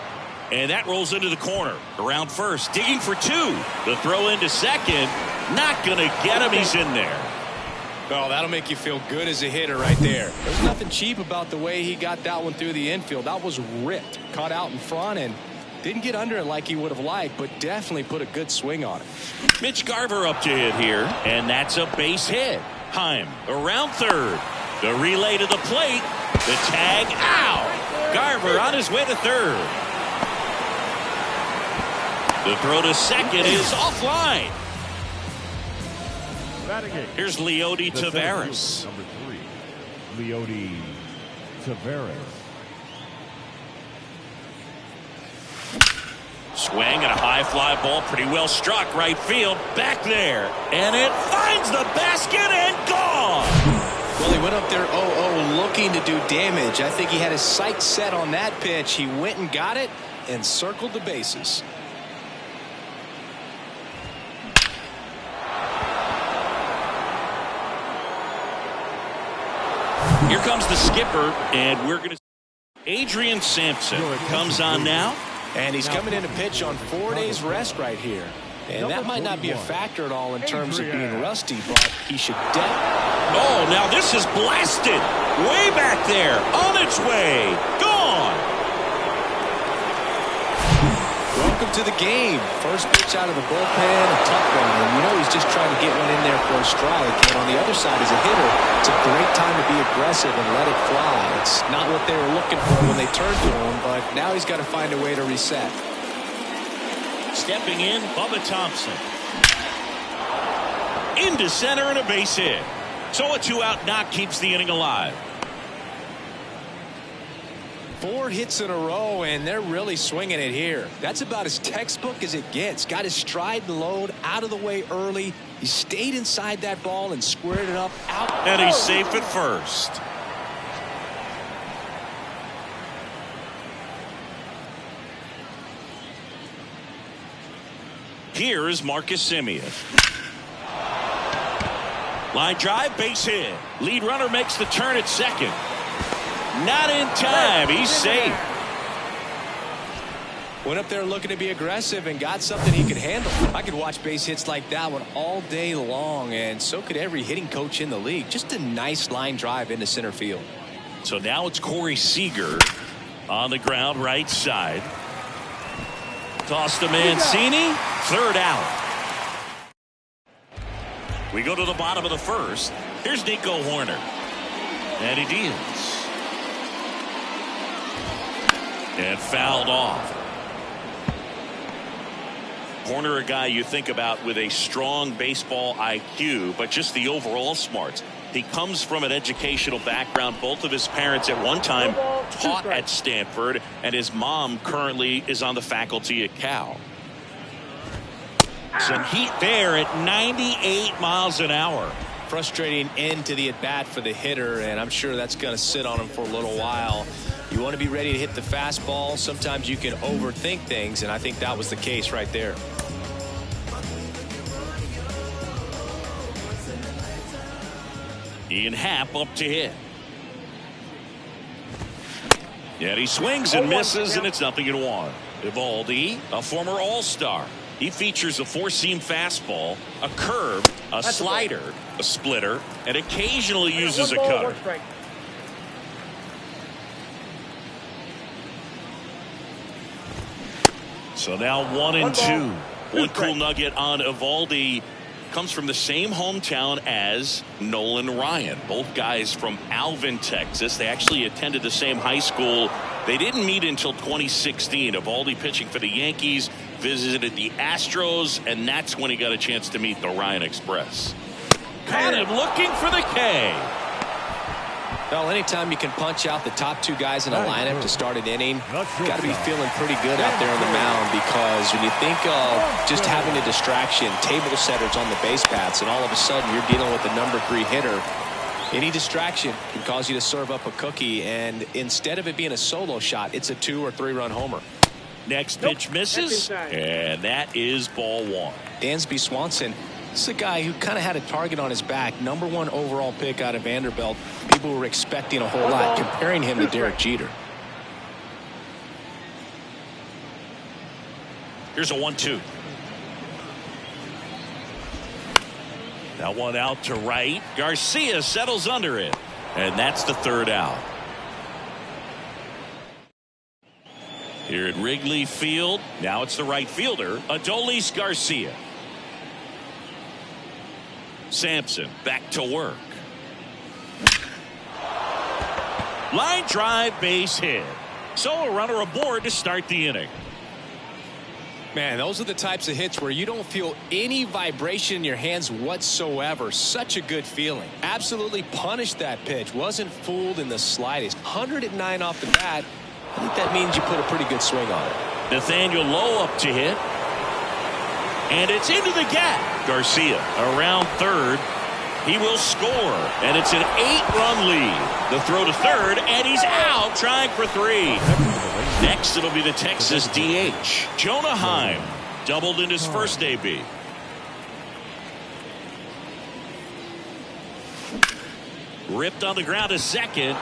And that rolls into the corner. Around first, digging for 2. The throw into second. Not going to get him. He's in there. Oh, that'll make you feel good as a hitter right there. There's nothing cheap about the way he got that one through the infield. That was ripped. Caught out in front and didn't get under it like he would have liked, but definitely put a good swing on it. Mitch Garver up to hit here, and that's a base hit. Heim around third. The relay to the plate. The tag out. Garver on his way to third. The throw to second is offline. Here's Leody Taveras. Number 3, Leody Taveras. Swing and a high fly ball, pretty well struck right field, back there, and it finds the basket and gone. Well, he went up there 0-0 looking to do damage. I think he had his sights set on that pitch. He went and got it and circled the bases. Here comes the skipper, and we're going to. Adrian Sampson comes on now. And he's coming in to pitch on 4 days rest right here. And that might not be a factor at all in terms of being rusty, but he should definitely. Oh, now this is blasted. Way back there. On its way. Gone. Welcome to the game. First pitch out of the bullpen, a tough one. And you know he's just trying to get one in there for a strike. And on the other side, as a hitter, it's a great time to be aggressive and let it fly. It's not what they were looking for when they turned to him, but now he's got to find a way to reset. Stepping in, Bubba Thompson. Into center and a base hit. So a 2-out knock keeps the inning alive. 4 hits in a row, and they're really swinging it here. That's about as textbook as it gets. Got his stride and load out of the way early. He stayed inside that ball and squared it up out. And he's safe at first. Here is Marcus Semien. Line drive, base hit. Lead runner makes the turn at second. Not in time. He's safe. Went up there looking to be aggressive and got something he could handle. I could watch base hits like that one all day long, and so could every hitting coach in the league. Just a nice line drive into center field. So now it's Corey Seager on the ground right side. Toss to Mancini. 3rd out. We go to the bottom of the first. Here's Nico Horner. And he deals. And fouled off. Horner, a guy you think about with a strong baseball IQ, but just the overall smarts. He comes from an educational background. Both of his parents at one time taught at Stanford, and his mom currently is on the faculty at Cal. Some heat there at 98 miles an hour. Frustrating end to the at-bat for the hitter, and I'm sure that's going to sit on him for a little while. You want to be ready to hit the fastball. Sometimes you can overthink things, and I think that was the case right there. Ian Happ up to hit. Yeah, he swings and misses, and it's 0-1. Eovaldi, a former All-Star. He features a four-seam fastball, a curve, a slider, a splitter, and occasionally uses a cutter. So now 1-2. One cool nugget on Eovaldi comes from the same hometown as Nolan Ryan. Both guys from Alvin, Texas. They actually attended the same high school. They didn't meet until 2016. Eovaldi pitching for the Yankees, visited the Astros, and that's when he got a chance to meet the Ryan Express. Caught him looking for the K. Well, anytime you can punch out the top two guys in a lineup to start an inning, got to be feeling pretty good out there on the mound, because when you think of just having a distraction, table setters on the base paths, and all of a sudden you're dealing with the number 3 hitter, any distraction can cause you to serve up a cookie, and instead of it being a solo shot, it's a 2 or 3 run homer. Next pitch misses, and that is ball 1. Dansby Swanson. This is a guy who kind of had a target on his back. #1 overall pick out of Vanderbilt. People were expecting a whole lot, comparing him to Derek Jeter. Here's a 1-2. That one out to right. Garcia settles under it, and that's the 3rd out. Here at Wrigley Field, now it's the right fielder, Adolis Garcia. Sampson back to work. Line drive, base hit. So a runner aboard to start the inning. Man, those are the types of hits where you don't feel any vibration in your hands whatsoever. Such a good feeling. Absolutely punished that pitch. Wasn't fooled in the slightest. 109 off the bat. I think that means you put a pretty good swing on it. Nathaniel Lowe up to hit. And it's into the gap. Garcia around third. He will score. And it's an 8-run lead. The throw to third, and he's out trying for 3. Next, it'll be the Texas DH. Jonah Heim doubled in his first AB. Ripped on the ground to second.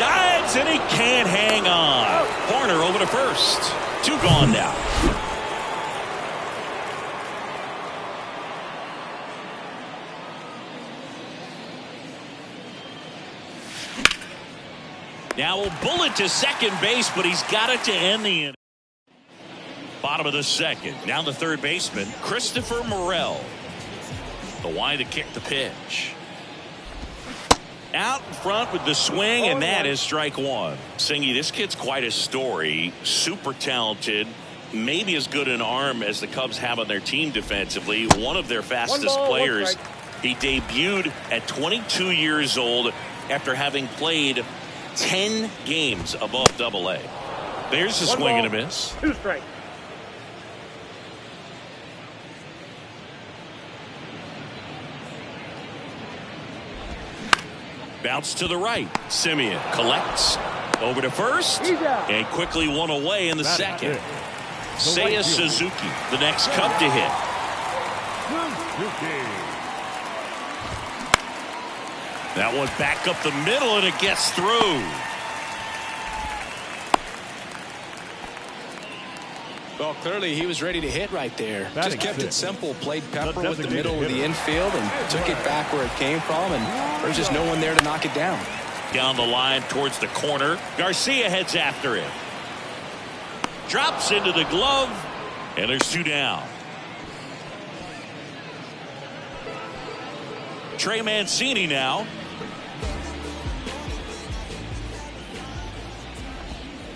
Dives, and he can't hang on. Horner over to first. 2 gone now. Now a bullet to second base, but he's got it to end the inning. Bottom of the second. Now the third baseman, Christopher Morel. The wind to kick the pitch. Out in front with the swing, and that is strike 1. Singy, this kid's quite a story. Super talented. Maybe as good an arm as the Cubs have on their team defensively. One of their fastest players. He debuted at 22 years old after having played 10 games above Double-A. There's a swing and a miss. 2 strikes. Bounce to the right. Simeon collects over to first and quickly one away in the second. Seiya Suzuki, the next Cub to hit. That one back up the middle, and it gets through. Well, clearly he was ready to hit right there. Just kept it simple. Played Pepper with the middle of the infield and took it back where it came from, and there's just no one there to knock it down. Down the line towards the corner. Garcia heads after it. Drops into the glove, and there's 2 down. Trey Mancini now.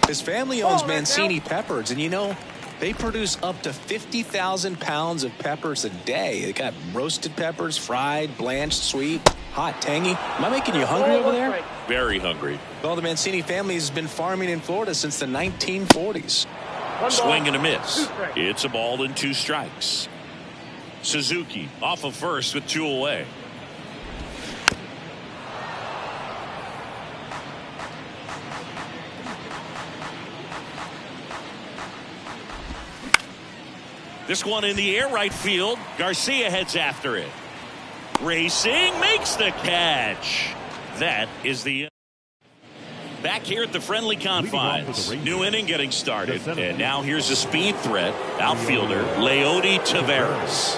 His family owns Mancini Peppers, and you know, they produce up to 50,000 pounds of peppers a day. They got roasted peppers, fried, blanched, sweet, hot, tangy. Am I making you hungry over there? Very hungry. Well, the Mancini family has been farming in Florida since the 1940s. Swing and a miss. It's a ball and 2 strikes. Suzuki off of first with 2 away. This one in the air right field. Garcia heads after it. Racing, makes the catch. That is the Back here at the friendly confines. New inning getting started. And now here's a speed threat. Outfielder Leody Taveras.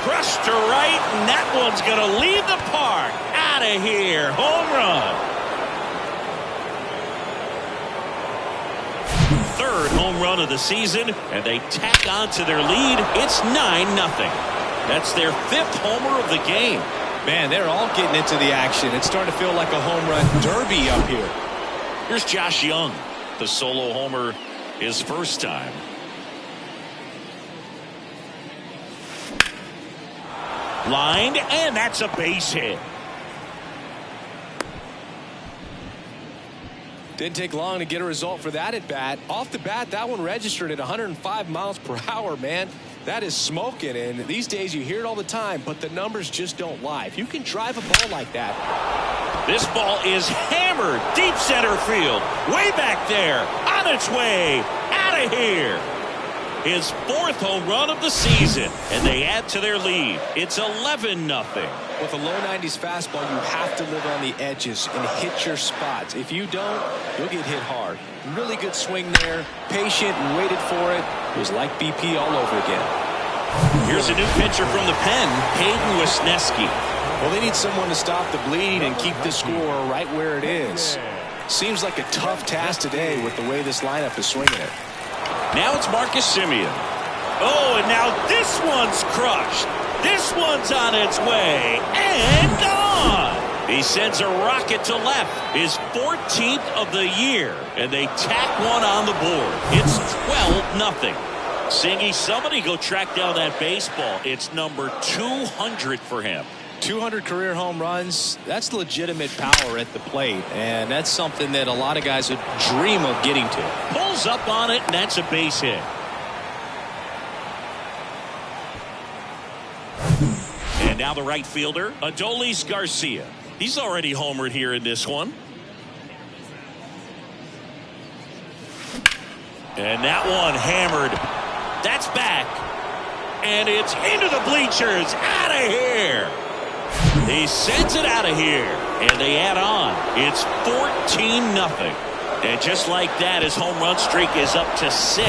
Crushed to right, and that one's going to leave the park. Out of here. Home run. Third home run of the season, and they tack on to their lead. It's 9-0. That's their 5th homer of the game. Man, they're all getting into the action. It's starting to feel like a home run derby up here. Here's Josh Young. The solo homer his first time. Lined, and that's a base hit. Didn't take long to get a result for that at bat. Off the bat, that one registered at 105 miles per hour, man. That is smoking, and these days you hear it all the time, but the numbers just don't lie. If you can drive a ball like that. This ball is hammered deep center field. Way back there. On its way. Out of here. His 4th home run of the season, and they add to their lead. It's 11-0. With a low 90s fastball, you have to live on the edges and hit your spots. If you don't, you'll get hit hard. Really good swing there. Patient and waited for it. It was like BP all over again. Here's a new pitcher from the pen, Hayden Wesneski. Well, they need someone to stop the bleed and keep the score right where it is. Seems like a tough task today with the way this lineup is swinging it. Now it's Marcus Semien. Oh, and now this one's crushed. This one's on its way and gone. He sends a rocket to left. His 14th of the year, and they tack one on the board. It's 12-0. Singy, somebody go track down that baseball. It's number 200 for him. 200 career home runs, that's legitimate power at the plate, and that's something that a lot of guys would dream of getting to. Pulls up on it, and that's a base hit. And now the right fielder, Adolis Garcia. He's already homered here in this one. And that one hammered. That's back. And it's into the bleachers. Out of here. He sends it out of here, and they add on. It's 14-0. And just like that, his home run streak is up to 6.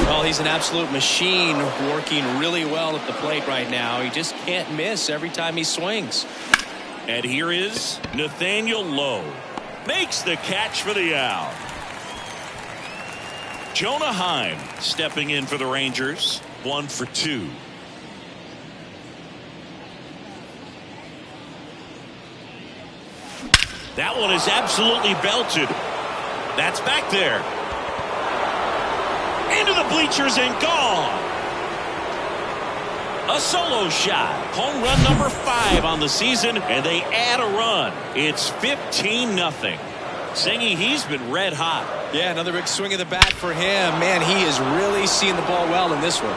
Well, he's an absolute machine, working really well at the plate right now. He just can't miss every time he swings. And here is Nathaniel Lowe. Makes the catch for the out. Jonah Heim stepping in for the Rangers. 1 for 2. That one is absolutely belted. That's back there. Into the bleachers and gone. A solo shot. Home run number 5 on the season, and they add a run. It's 15-0. Singy, he's been red hot. Yeah, another big swing of the bat for him. Man, he is really seeing the ball well in this one.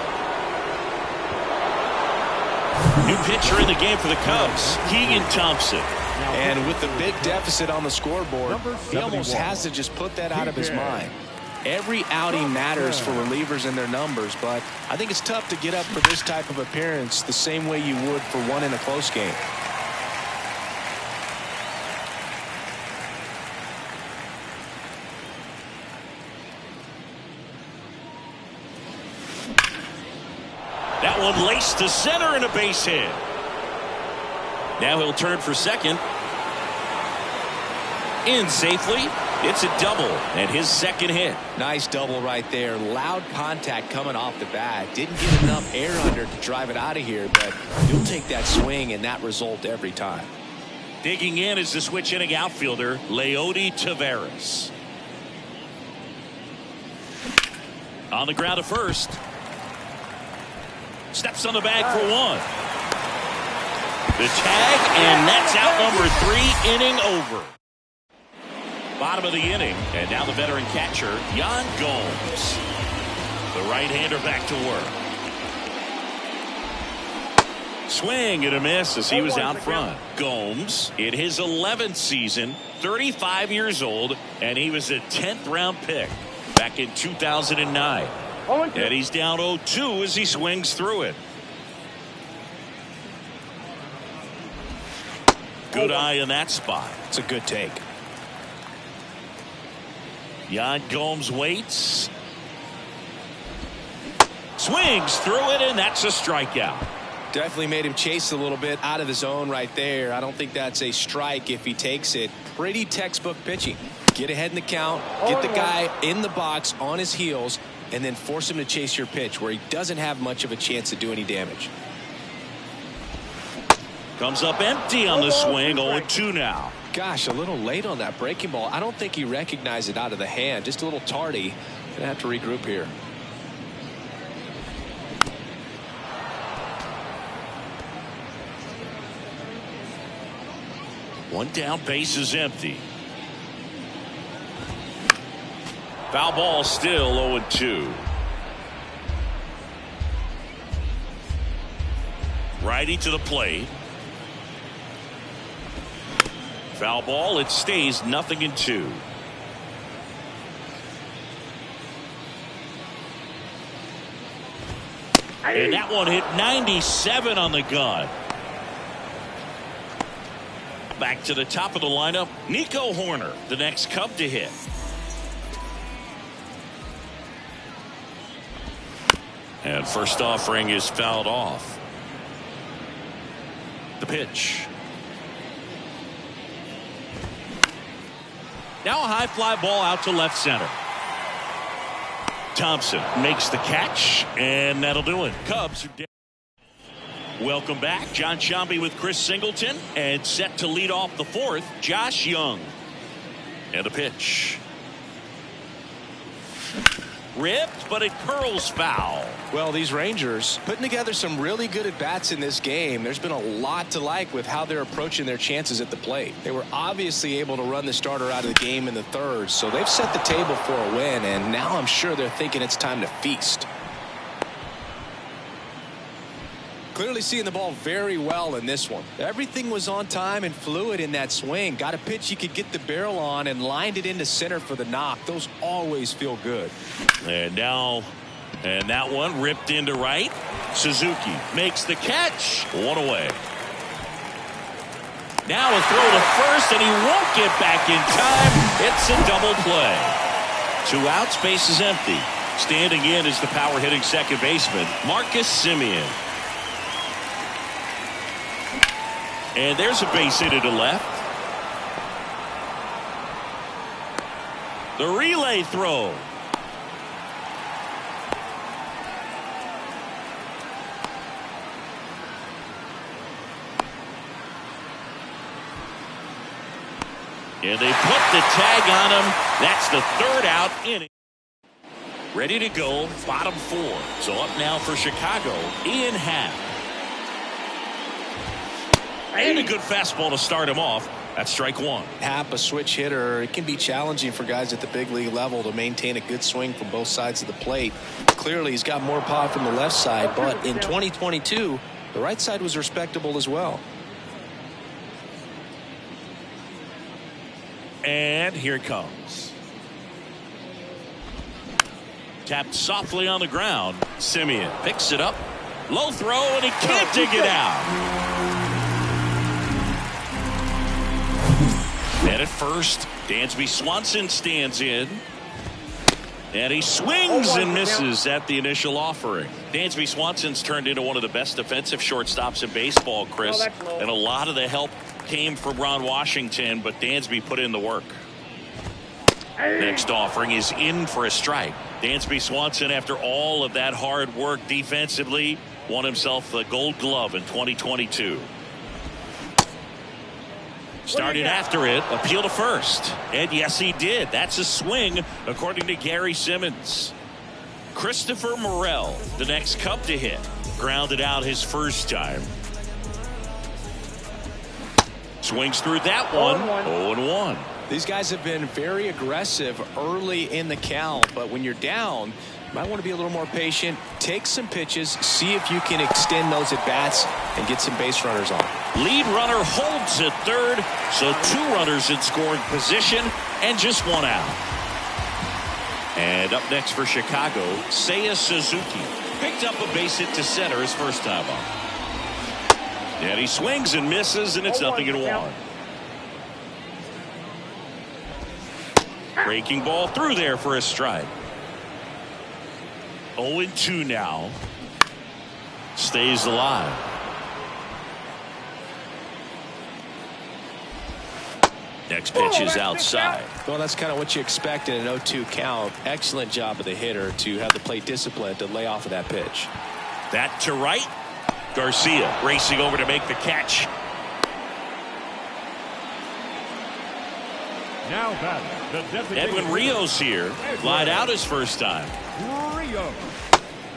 New pitcher in the game for the Cubs, Keegan Thompson. And with the big deficit on the scoreboard, he almost has to just put that out of his mind. Every outing matters for relievers and their numbers, but I think it's tough to get up for this type of appearance the same way you would for one in a close game. That one laced to center and a base hit. Now he'll turn for second. In safely. It's a double and his second hit. Nice double right there. Loud contact coming off the bat. Didn't get enough air under to drive it out of here, but you'll take that swing and that result every time. Digging in is the switch hitting outfielder, Leody Taveras. On the ground to first. Steps on the bag for 1. The tag, and that's out number 3, inning over. Bottom of the inning, and now the veteran catcher, Yan Gomes. The right-hander back to work. Swing and a miss as he was out front. Gomes, in his 11th season, 35 years old, and he was a 10th-round pick back in 2009. And he's down 0-2 as he swings through it. Good eye in that spot. It's a good take. Yan Gomes waits. Swings through it, and that's a strikeout. Definitely made him chase a little bit out of the zone right there. I don't think that's a strike if he takes it. Pretty textbook pitching. Get ahead in the count, get the guy in the box on his heels, and then force him to chase your pitch where he doesn't have much of a chance to do any damage. Comes up empty on the swing. 0-2 now. Gosh, a little late on that breaking ball. I don't think he recognized it out of the hand. Just a little tardy. Gonna have to regroup here. One down, base is empty. Foul ball, still 0-2. Righty to the plate. Foul ball, it stays 0-2. And that one hit 97 on the gun. Back to the top of the lineup, Nico Hoerner, the next Cub to hit. And first offering is fouled off. The pitch. Now a high fly ball out to left center. Thompson makes the catch, and that'll do it. Cubs are down. Welcome back. John Sciambi with Chris Singleton, and set to lead off the fourth, Josh Young. And a pitch. Ripped, but it curls foul. Well, these Rangers putting together some really good at-bats in this game. There's been a lot to like with how they're approaching their chances at the plate. They were obviously able to run the starter out of the game in the third, so they've set the table for a win, and now I'm sure they're thinking it's time to feast. Clearly seeing the ball very well in this one. Everything was on time and fluid in that swing. Got a pitch he could get the barrel on and lined it into center for the knock. Those always feel good. And now, and that one ripped into right. Suzuki makes the catch. One away. Now a throw to first, and he won't get back in time. It's a double play. 2 outs, base is empty. Standing in is the power hitting second baseman, Marcus Semien. And there's a base hit to left. The relay throw. And they put the tag on him. That's the third out inning. Ready to go, bottom 4. So up now for Chicago, Ian Happ. And a good fastball to start him off. That's strike 1. Happ, a switch hitter. It can be challenging for guys at the big league level to maintain a good swing from both sides of the plate. Clearly, he's got more power from the left side, but in 2022, the right side was respectable as well. And here it comes. Tapped softly on the ground. Semien picks it up. Low throw, and he can't dig it out. And at first, Dansby Swanson stands in. And he swings and misses at the initial offering. Dansby Swanson's turned into one of the best defensive shortstops in baseball, Chris. And a lot of the help came from Ron Washington, but Dansby put in the work. Next offering is in for a strike. Dansby Swanson, after all of that hard work defensively, won himself the Gold Glove in 2022. Started after it, appeal to first. And yes, he did. That's a swing, according to Gary Simmons. Christopher Morel, the next Cub to hit. Grounded out his first time. Swings through that one. 0-1. These guys have been very aggressive early in the count, but when you're down, you might want to be a little more patient. Take some pitches, see if you can extend those at bats and get some base runners on. Lead runner holds at third, so 2 runners in scoring position and just 1 out. And up next for Chicago, Seiya Suzuki picked up a base hit to center his first time up. And he swings and misses, and it's 0-1. Breaking ball through there for a strike. 0-2 now. Stays alive. Next pitch is outside. Well, that's kind of what you expect in an 0-2 count. Excellent job of the hitter to have the plate discipline to lay off of that pitch. That to right. Garcia racing over to make the catch. Now batting, the designated Edwin Rios here. Lied out his first time. Rios.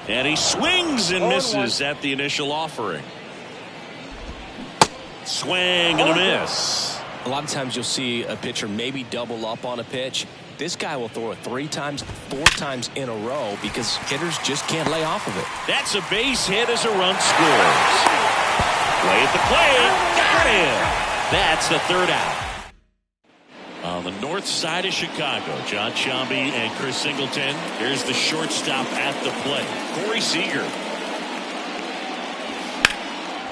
And he swings and misses at the initial offering. Swing and a miss. A lot of times you'll see a pitcher maybe double up on a pitch. This guy will throw it 3 times, 4 times in a row because hitters just can't lay off of it. That's a base hit as a run scores. Play at the plate. Got him. That's the 3rd out. On the north side of Chicago, John Sciambi and Chris Singleton. Here's the shortstop at the plate, Corey Seager.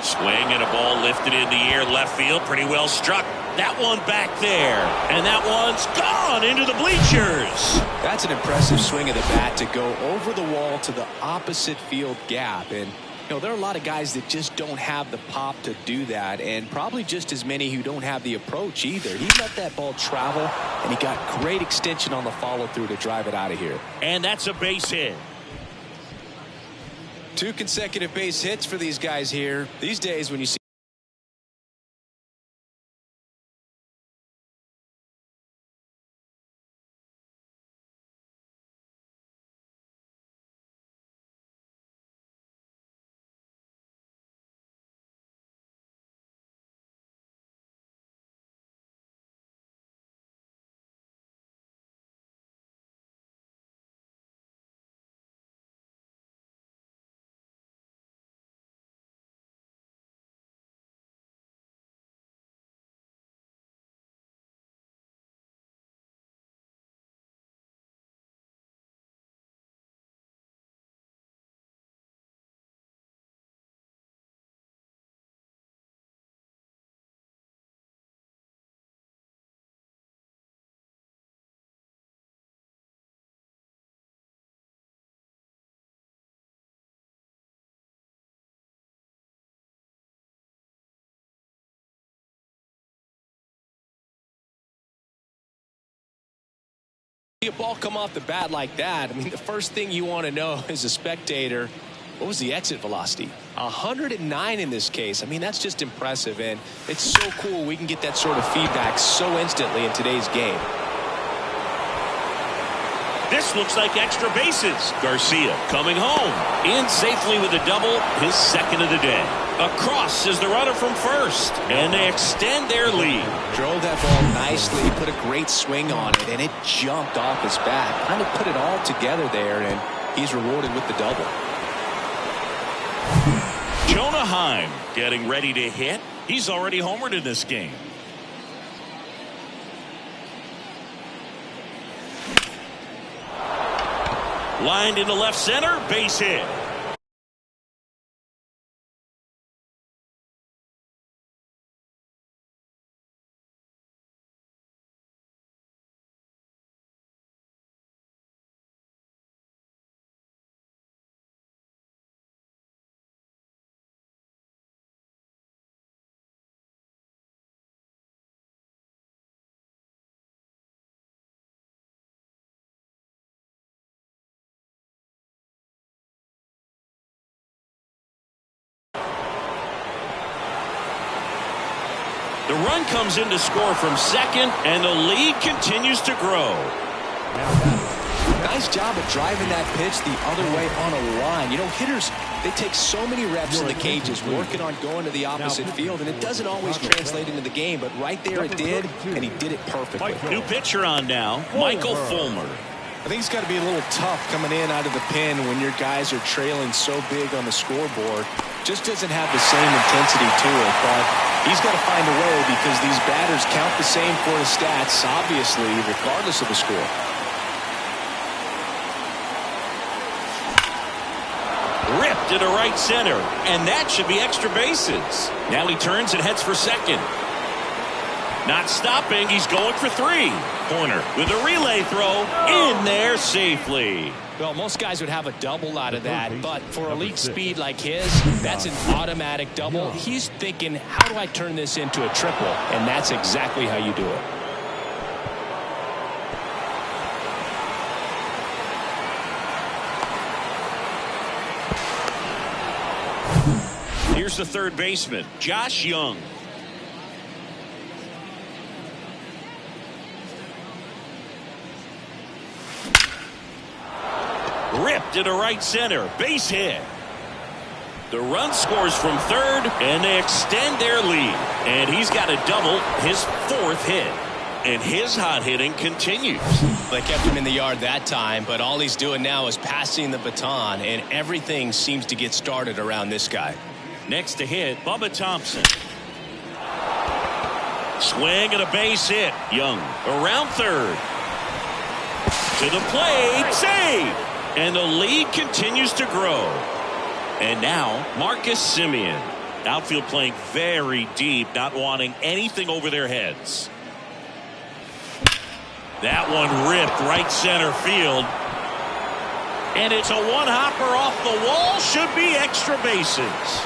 Swing and a ball lifted in the air left field. Pretty well struck. That one back there. And that one's gone into the bleachers. That's an impressive swing of the bat to go over the wall to the opposite field gap. And you know, there are a lot of guys that just don't have the pop to do that, and probably just as many who don't have the approach either. He let that ball travel, and he got great extension on the follow-through to drive it out of here. And that's a base hit. 2 consecutive base hits for these guys here. These days when you see a ball come off the bat like that, I mean, the first thing you want to know as a spectator, what was the exit velocity? 109 in this case. I mean, that's just impressive, and it's so cool we can get that sort of feedback so instantly in today's game. This looks like extra bases. Garcia coming home. In safely with a double, his 2nd of the day. Across is the runner from first, and they extend their lead. Drove that ball nicely, put a great swing on it, and it jumped off his bat. Kind of put it all together there, and he's rewarded with the double. Jonah Heim getting ready to hit. He's already homered in this game. Lined into left center, base hit. The run comes in to score from second, and the lead continues to grow. Nice job of driving that pitch the other way on a line. You know, hitters, they take so many reps in the cages working on going to the opposite field, and it doesn't always translate into the game, but right there it did, and he did it perfectly. New pitcher on now, Michael Fulmer. I think it's got to be a little tough coming in out of the pen when your guys are trailing so big on the scoreboard. Just doesn't have the same intensity to it, but he's got to find a way because these batters count the same for his stats, obviously, regardless of the score. Ripped to right center, and that should be extra bases. Now he turns and heads for second. Not stopping, he's going for 3. Horner with a relay throw in there safely. Well, most guys would have a double out of that, but for elite speed like his, that's an automatic double. He's thinking, how do I turn this into a triple? And that's exactly how you do it. Here's the third baseman, Josh Young. Ripped into right center, base hit. The run scores from third, and they extend their lead. And he's got a double, his 4th hit. And his hot hitting continues. They kept him in the yard that time, but all he's doing now is passing the baton, and everything seems to get started around this guy. Next to hit, Bubba Thompson. Swing and a base hit. Young around third. To the plate, save! And the lead continues to grow. And now, Marcus Semien. Outfield playing very deep, not wanting anything over their heads. That one ripped right center field. And it's a one-hopper off the wall. Should be extra bases.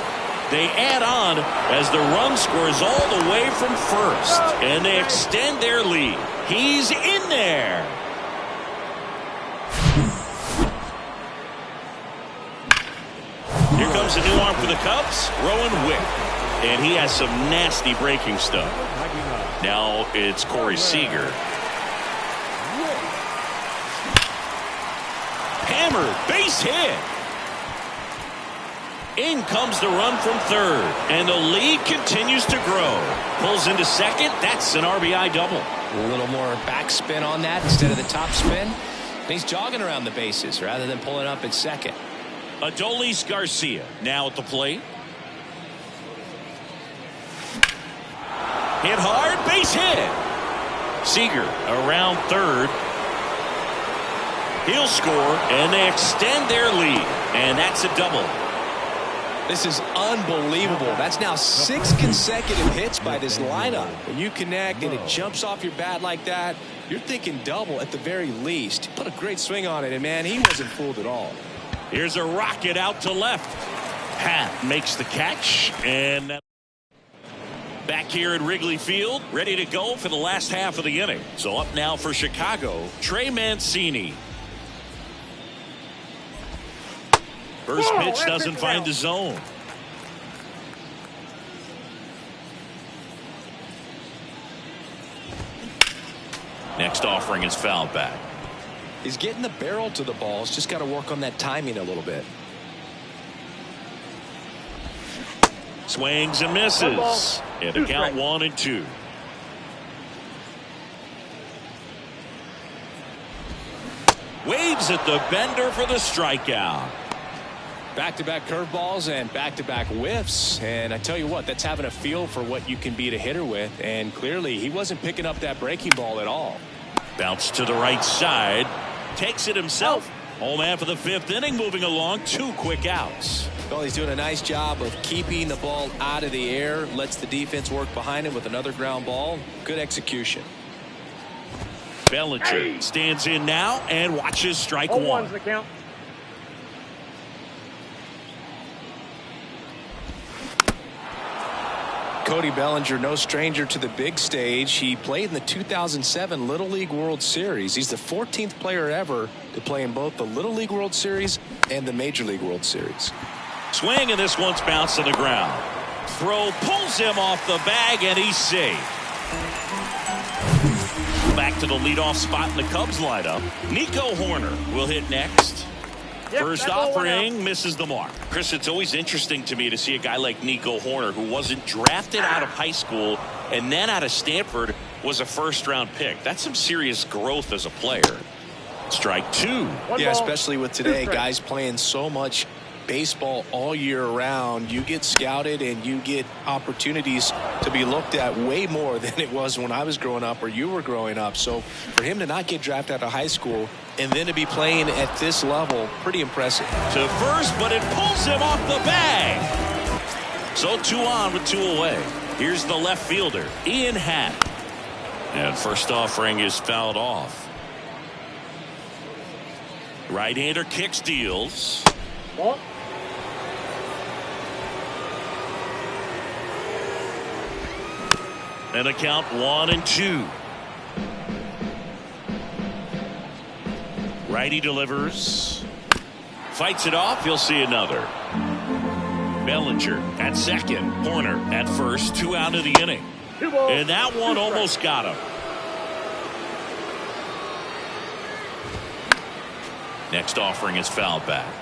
They add on as the run scores all the way from first. And they extend their lead. He's in there. Here comes a new arm for the Cubs, Rowan Wick. And he has some nasty breaking stuff. Now it's Corey Seager. Hammered, base hit. In comes the run from third. And the lead continues to grow. Pulls into second. That's an RBI double. A little more backspin on that instead of the top spin. And he's jogging around the bases rather than pulling up at second. Adolis Garcia now at the plate. Hit hard, base hit. Seager around third. He'll score, and they extend their lead. And that's a double. This is unbelievable. That's now 6 consecutive hits by this lineup. When you connect and it jumps off your bat like that, you're thinking double at the very least. Put a great swing on it, and man, he wasn't fooled at all. Here's a rocket out to left. Happ makes the catch, and back here at Wrigley Field, ready to go for the last half of the inning. So up now for Chicago, Trey Mancini. First pitch doesn't find the zone. Next offering is fouled back. He's getting the barrel to the ball. He's just got to work on that timing a little bit. Swings and misses. And a count 1-2. Waves at the bender for the strikeout. Back-to-back curveballs and back-to-back whiffs. And I tell you what, that's having a feel for what you can beat a hitter with. And clearly, he wasn't picking up that breaking ball at all. Bounce to the right side. Takes it himself. Home half of the 5th inning, moving along. 2 quick outs. Well, he's doing a nice job of keeping the ball out of the air. Lets the defense work behind him with another ground ball. Good execution. Bellinger stands in now and watches strike 1. The count. Cody Bellinger, no stranger to the big stage. He played in the 2007 Little League World Series. He's the 14th player ever to play in both the Little League World Series and the Major League World Series. Swing, and this one's bounced on the ground. Throw pulls him off the bag, and he's safe. Back to the leadoff spot in the Cubs lineup. Nico Horner will hit next. First offering misses the mark. Chris, it's always interesting to me to see a guy like Nico Horner, who wasn't drafted out of high school and then out of Stanford was a first-round pick. That's some serious growth as a player. Strike 2. Yeah, especially with today, guys playing so much baseball all year round. You get scouted and you get opportunities to be looked at way more than it was when I was growing up or you were growing up. So for him to not get drafted out of high school and then to be playing at this level, pretty impressive. To first, but it pulls him off the bag. So 2 on with 2 away. Here's the left fielder, Ian Happ. And first offering is fouled off. Right-hander kicks, deals. And a count 1-2. Righty delivers. Fights it off. He'll see another. Bellinger at second. Horner at first. 2 out of the inning. And that one almost got him. Next offering is fouled back.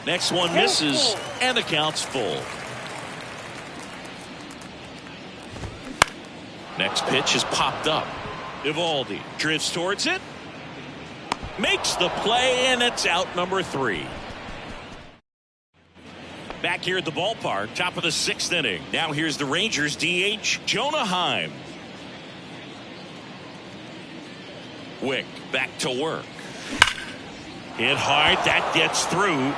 Next one misses, and the count's full. Next pitch is popped up. Eovaldi drifts towards it. Makes the play, and it's out number 3. Back here at the ballpark, top of the 6th inning. Now here's the Rangers DH, Jonah Heim. Wick back to work. Hit hard. That gets through.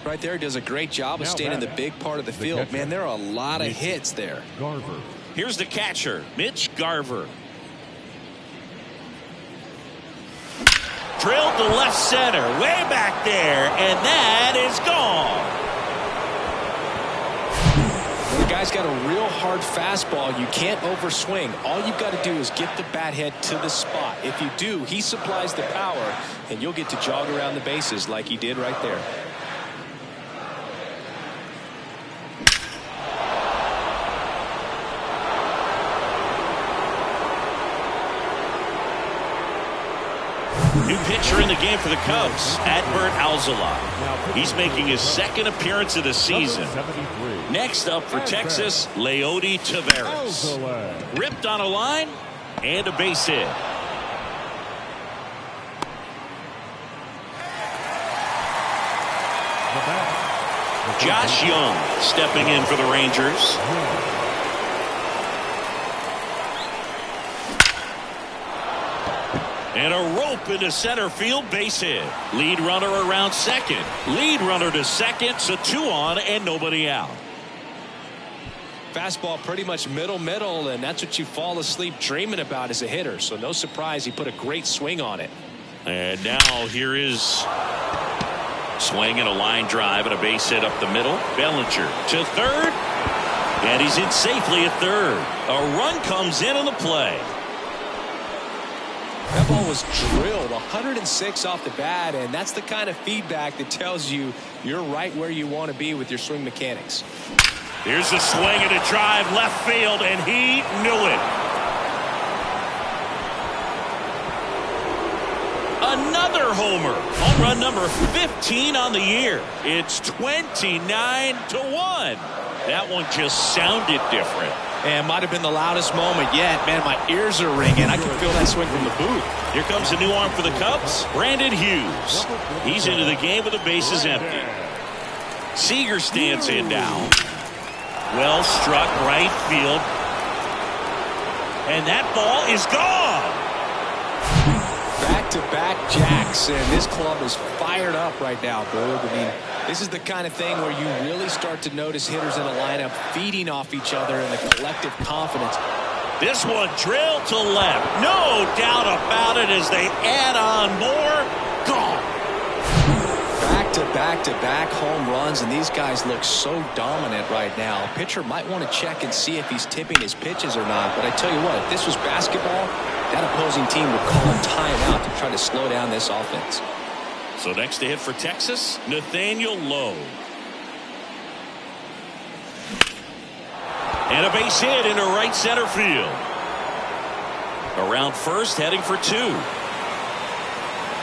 Right there, does a great job of staying in the big part of the field. Man, there are a lot of hits there. Garver. Here's the catcher, Mitch Garver. Drilled to left center, way back there, and that is gone. The guy's got a real hard fastball. You can't overswing. All you've got to do is get the bat head to the spot. If you do, he supplies the power, and you'll get to jog around the bases like he did right there. New pitcher in the game for the Cubs, Adbert Alzolay. He's making his 2nd appearance of the season. Next up for Texas, Leody Taveras. Ripped on a line and a base hit. Josh Young stepping in for the Rangers. And a rope into center field, base hit. Lead runner around second. Lead runner to second, so 2 on and nobody out. Fastball pretty much middle, and that's what you fall asleep dreaming about as a hitter. So no surprise he put a great swing on it. And now here is swing and a line drive and a base hit up the middle. Bellinger to third. And he's in safely at third. A run comes in on the play. That ball was drilled 106 off the bat, and that's the kind of feedback that tells you you're right where you want to be with your swing mechanics. Here's a swing and a drive left field, and he knew it. Another homer. Home run number 15 on the year. It's 29-1. That one just sounded different. And might have been the loudest moment yet. Man, my ears are ringing. I can feel that swing from the booth. Here comes a new arm for the Cubs, Brandon Hughes. He's into the game with the bases empty. Seager stands in now. Well struck right field. And that ball is gone. Back-to-back jacks, and this club is fired up right now, Boog. I mean, this is the kind of thing where you really start to notice hitters in a lineup feeding off each other and the collective confidence. This one drilled to left. No doubt about it as they add on more. Gone. Back-to-back home runs, and these guys look so dominant right now. Pitcher might want to check and see if he's tipping his pitches or not, but I tell you what, if this was basketball, that opposing team would call a timeout to try to slow down this offense. So next to hit for Texas, Nathaniel Lowe. And a base hit into right center field. Around first, heading for 2.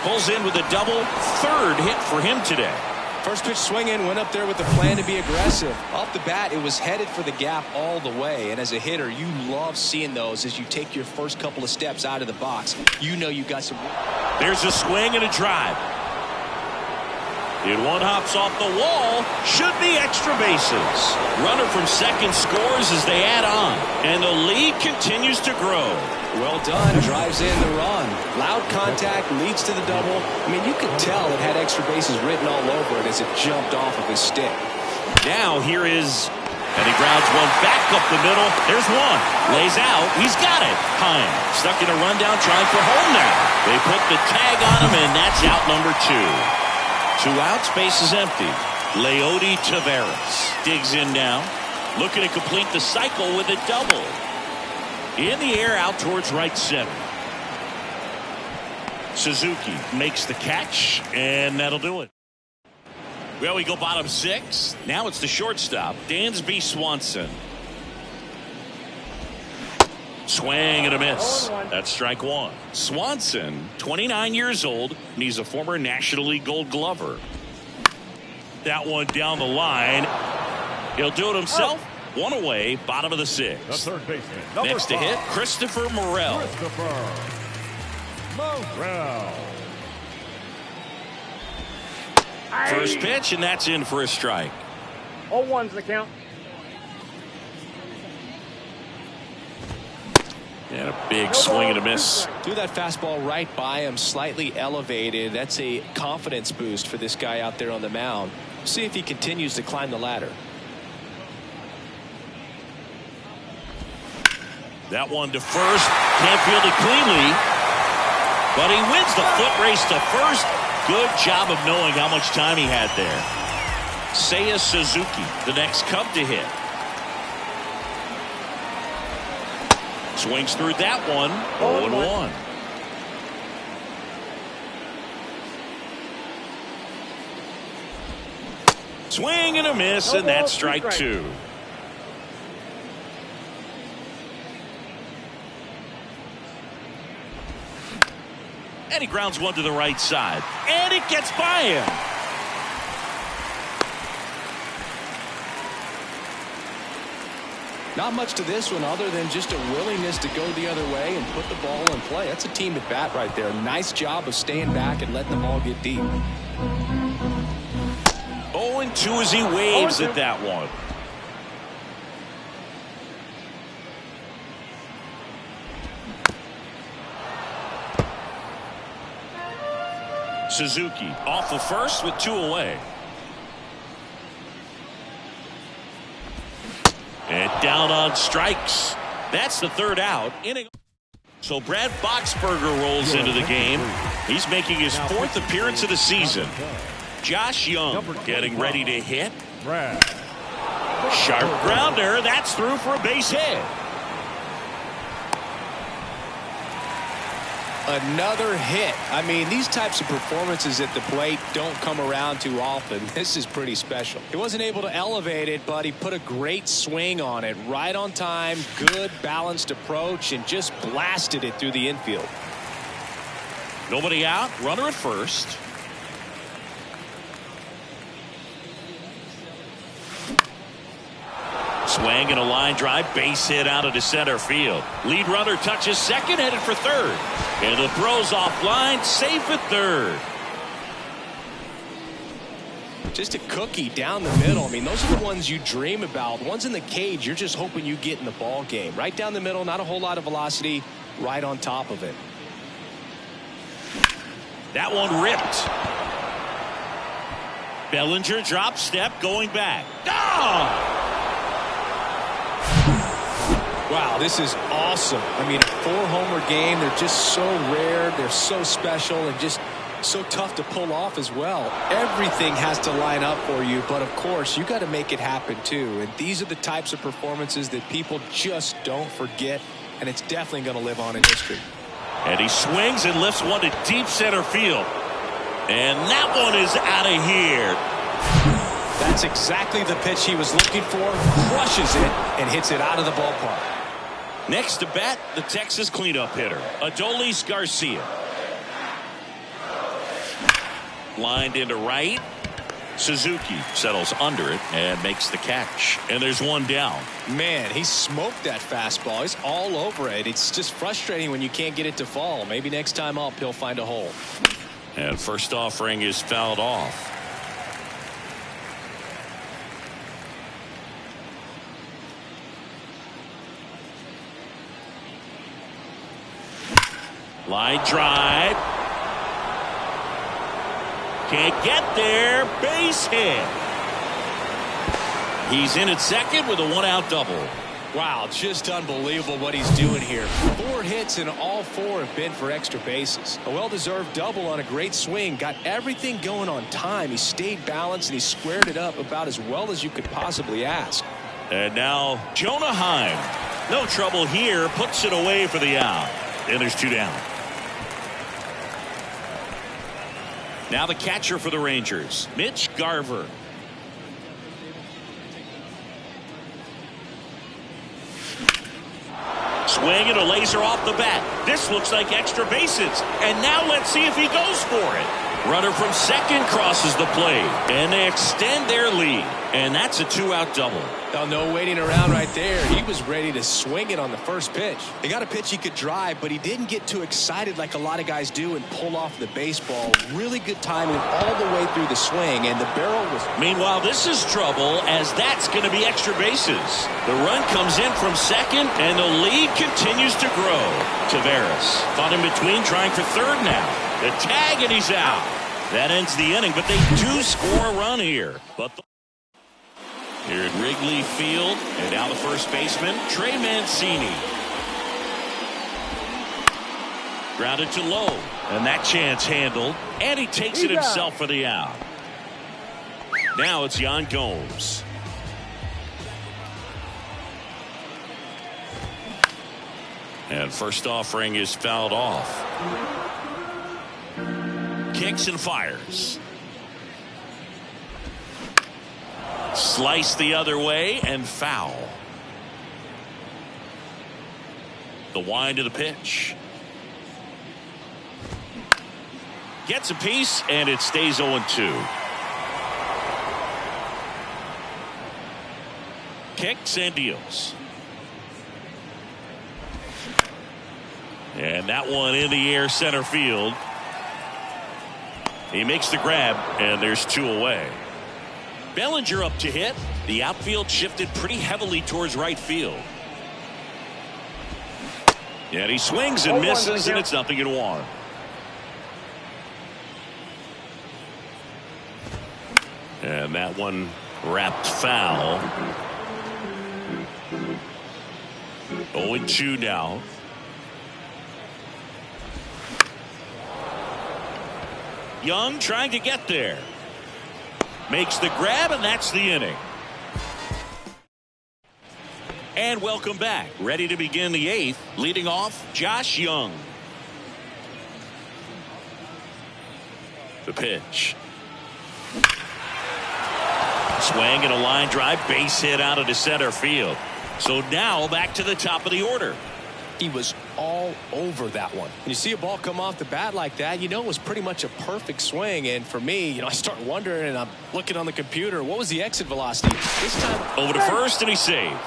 Pulls in with a double, 3rd hit for him today. First pitch swinging, went up there with the plan to be aggressive. Off the bat, it was headed for the gap all the way. And as a hitter, you love seeing those as you take your first couple of steps out of the box. You know you got some. There's a swing and a drive. And one hops off the wall. Should be extra bases. Runner from second scores as they add on. And the lead continues to grow. Well done. Drives in the run. Loud contact leads to the double. I mean, you could tell it had extra bases written all over it as it jumped off of his stick. Now here is, and he grounds one back up the middle. There's one. Lays out. He's got it. Heim stuck in a rundown trying for home now. They put the tag on him, and that's out number 2. 2 outs, base is empty. Leody Taveras digs in now, looking to complete the cycle with a double. In the air, out towards right center. Suzuki makes the catch, and that'll do it. Well, we go bottom 6. Now it's the shortstop, Dansby Swanson. Swing and a miss. That's strike 1. Swanson, 29 years old, and he's a former National League Gold Glover. That one down the line. He'll do it himself. 1 away, bottom of the 6th. The third baseman. Next to hit, Christopher Morel. First pitch, and that's in for a strike. 0-1's the count. And a big swing and a miss. Threw that fastball right by him, slightly elevated. That's a confidence boost for this guy out there on the mound. See if he continues to climb the ladder. That one to first. Can't field it cleanly. But he wins the foot race to first. Good job of knowing how much time he had there. Seiya Suzuki, the next Cub to hit. Swings through that one. 0-1. Swing and a miss, and that's strike 2. And he grounds one to the right side. And it gets by him. Not much to this one other than just a willingness to go the other way and put the ball in play. That's a team at bat right there. Nice job of staying back and letting the ball get deep. 0-2 as he waves at that one. Suzuki off the first with 2 away. And down on strikes. That's the 3rd out. Inning. So Brad Boxberger rolls into the game. He's making his 4th appearance of the season. Josh Young getting ready to hit. Sharp grounder. That's through for a base hit. Another hit. I mean, these types of performances at the plate don't come around too often. This is pretty special. He wasn't able to elevate it, but he put a great swing on it. Right on time, good balanced approach, and just blasted it through the infield. Nobody out. Runner at first. Swing and a line drive, base hit out into center field. Lead runner touches second, headed for third. And the throw's offline, safe at third. Just a cookie down the middle. I mean, those are the ones you dream about. Ones in the cage, you're just hoping you get in the ball game. Right down the middle, not a whole lot of velocity, right on top of it. That one ripped. Bellinger drop step going back. Oh! Wow, this is awesome. I mean, a 4-homer game. They're just so rare. They're so special and just so tough to pull off as well. Everything has to line up for you, but of course, you got to make it happen too. And these are the types of performances that people just don't forget, and it's definitely going to live on in history. And he swings and lifts one to deep center field. And that one is out of here. That's exactly the pitch he was looking for. Crushes it and hits it out of the ballpark. Next to bat, the Texas cleanup hitter, Adolis Garcia. Lined into right. Suzuki settles under it and makes the catch. And there's one down. Man, he smoked that fastball. He's all over it. It's just frustrating when you can't get it to fall. Maybe next time up he'll find a hole. And first offering is fouled off. Line drive. Can't get there. Base hit. He's in at second with a one-out double. Wow, just unbelievable what he's doing here. 4 hits and all 4 have been for extra bases. A well-deserved double on a great swing. Got everything going on time. He stayed balanced and he squared it up about as well as you could possibly ask. And now Jonah Heim. No trouble here. Puts it away for the out. And there's 2 down. Now the catcher for the Rangers, Mitch Garver. Swing and a laser off the bat. This looks like extra bases. And now let's see if he goes for it. Runner from second crosses the plate. And they extend their lead. And that's a 2-out double. Oh, no waiting around right there. He was ready to swing it on the first pitch. He got a pitch he could drive, but he didn't get too excited like a lot of guys do and pull off the baseball. Really good timing all the way through the swing, and the barrel was... Meanwhile, this is trouble, as that's going to be extra bases. The run comes in from second, and the lead continues to grow. Taveras caught in between, trying for third now. The tag, and he's out. That ends the inning, but they do score a run here. But here at Wrigley Field, and now the first baseman, Trey Mancini. Grounded to low, and that chance handled, and he takes it himself for the out. Now it's Yan Gomes. And first offering is fouled off. Kicks and fires. Slice the other way and foul. The wind of the pitch. Gets a piece and it stays 0-2. Kicks and deals. And that one in the air center field. He makes the grab and there's 2 away. Bellinger up to hit. The outfield shifted pretty heavily towards right field. And he swings and misses, and it's 0-1. And that one wrapped foul. 0-2 now. Young trying to get there. Makes the grab, and that's the inning. And welcome back. Ready to begin the 8th. Leading off, Josh Young. The pitch. Swing and a line drive. Base hit out into center field. So now back to the top of the order. He was all over that one. When you see a ball come off the bat like that, you know it was pretty much a perfect swing. And for me, I start wondering, and I'm looking on the computer, what was the exit velocity? This time over to first, and he saved.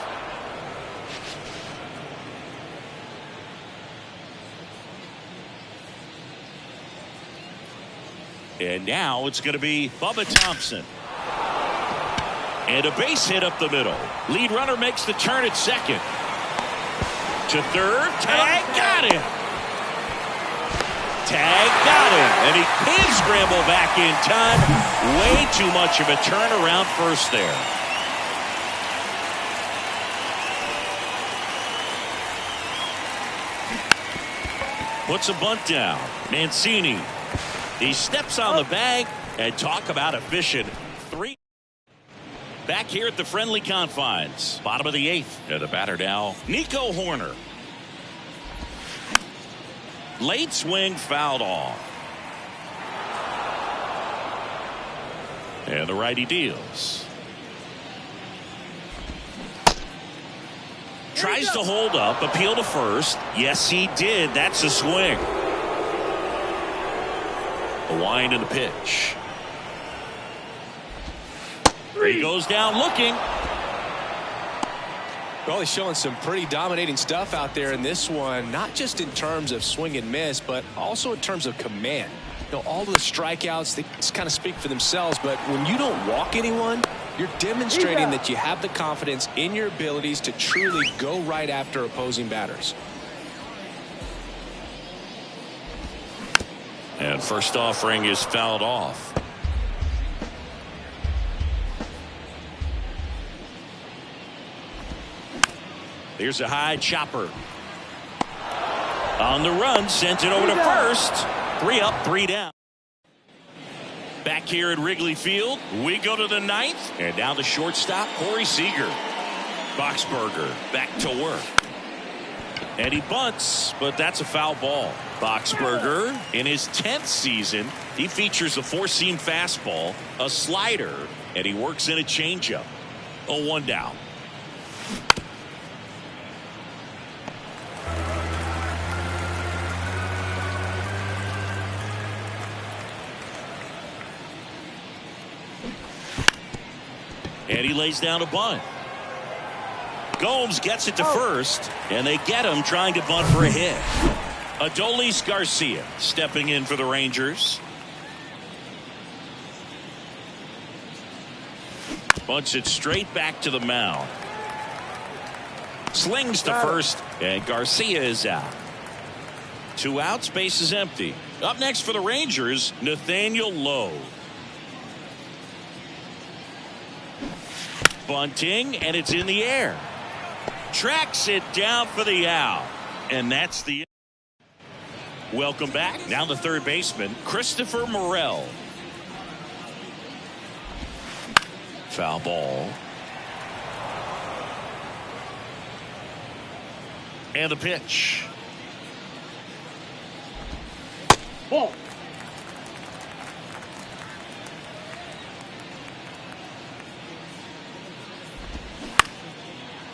And now it's going to be Bubba Thompson. And a base hit up the middle. Lead runner makes the turn at second. To third, tag, got him. Tag, got him. And he can scramble back in time. Way too much of a turnaround first there. Puts a bunt down. Mancini. He steps on the bag, and talk about efficient. 3. Back here at the friendly confines. Bottom of the 8th. And the batter now, Nico Hoerner. Late swing fouled off. And the righty deals. Tries to hold up, appeal to first. Yes, he did. That's a swing. A wind in the pitch. He goes down looking. Well, he's showing some pretty dominating stuff out there in this one, not just in terms of swing and miss, but also in terms of command. You know, all of the strikeouts, they just kind of speak for themselves, but when you don't walk anyone, you're demonstrating that you have the confidence in your abilities to truly go right after opposing batters. And first offering is fouled off. Here's a high chopper. On the run, sent it over to first. 3 up, 3 down. Back here at Wrigley Field, we go to the 9th. And now the shortstop, Corey Seager. Boxberger back to work. And he bunts, but that's a foul ball. Boxberger, in his 10th season, he features a 4-seam fastball, a slider, and he works in a changeup. 0-1 down. And he lays down a bunt. Gomes gets it to first, and they get him trying to bunt for a hit. Adolis Garcia stepping in for the Rangers. Bunts it straight back to the mound. Slings to first, and Garcia is out. 2 outs, base is empty. Up next for the Rangers, Nathaniel Lowe. Bunting, and it's in the air. Tracks it down for the out. And that's the end. Welcome back. Now the third baseman, Christopher Morel. Foul ball. And the pitch. Ball.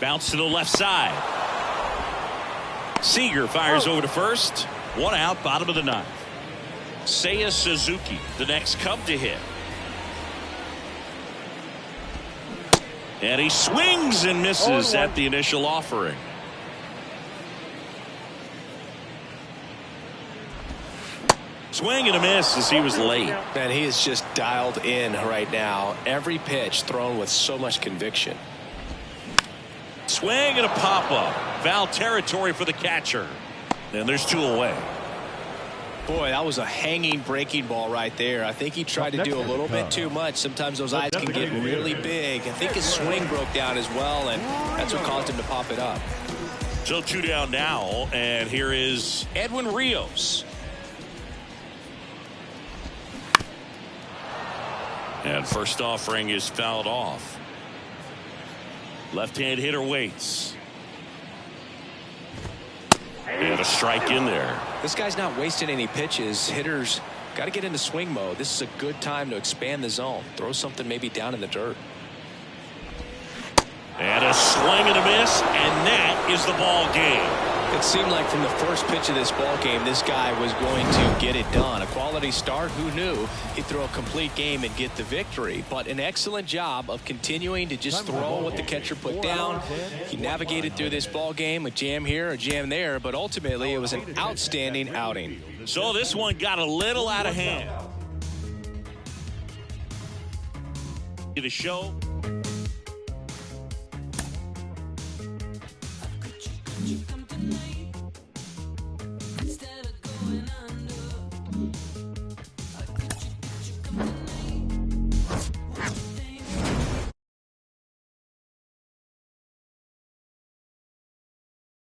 Bounce to the left side. Seager fires over to first. 1 out, bottom of the 9th. Seiya Suzuki, the next Cub to hit. And he swings and misses at the initial offering. Swing and a miss as he was late. And he is just dialed in right now. Every pitch thrown with so much conviction. Swing and a pop-up. Foul territory for the catcher. And there's 2 away. Boy, that was a hanging breaking ball right there. I think he tried to do a little bit too much. Sometimes those eyes can get really big. I think his swing broke down as well, and that's what caused him to pop it up. So 2 down now, and here is Edwin Rios. And first offering is fouled off. Left-hand hitter waits. And a strike in there. This guy's not wasting any pitches. Hitters got to get into swing mode. This is a good time to expand the zone. Throw something maybe down in the dirt. And a swing and a miss, and that is the ball game. It seemed like from the first pitch of this ball game, this guy was going to get it done. A quality start. Who knew he'd throw a complete game and get the victory? But an excellent job of continuing to just throw what the catcher put down. He navigated through this ball game, a jam here, a jam there, but ultimately it was an outstanding outing. So this one got a little out of hand. The show.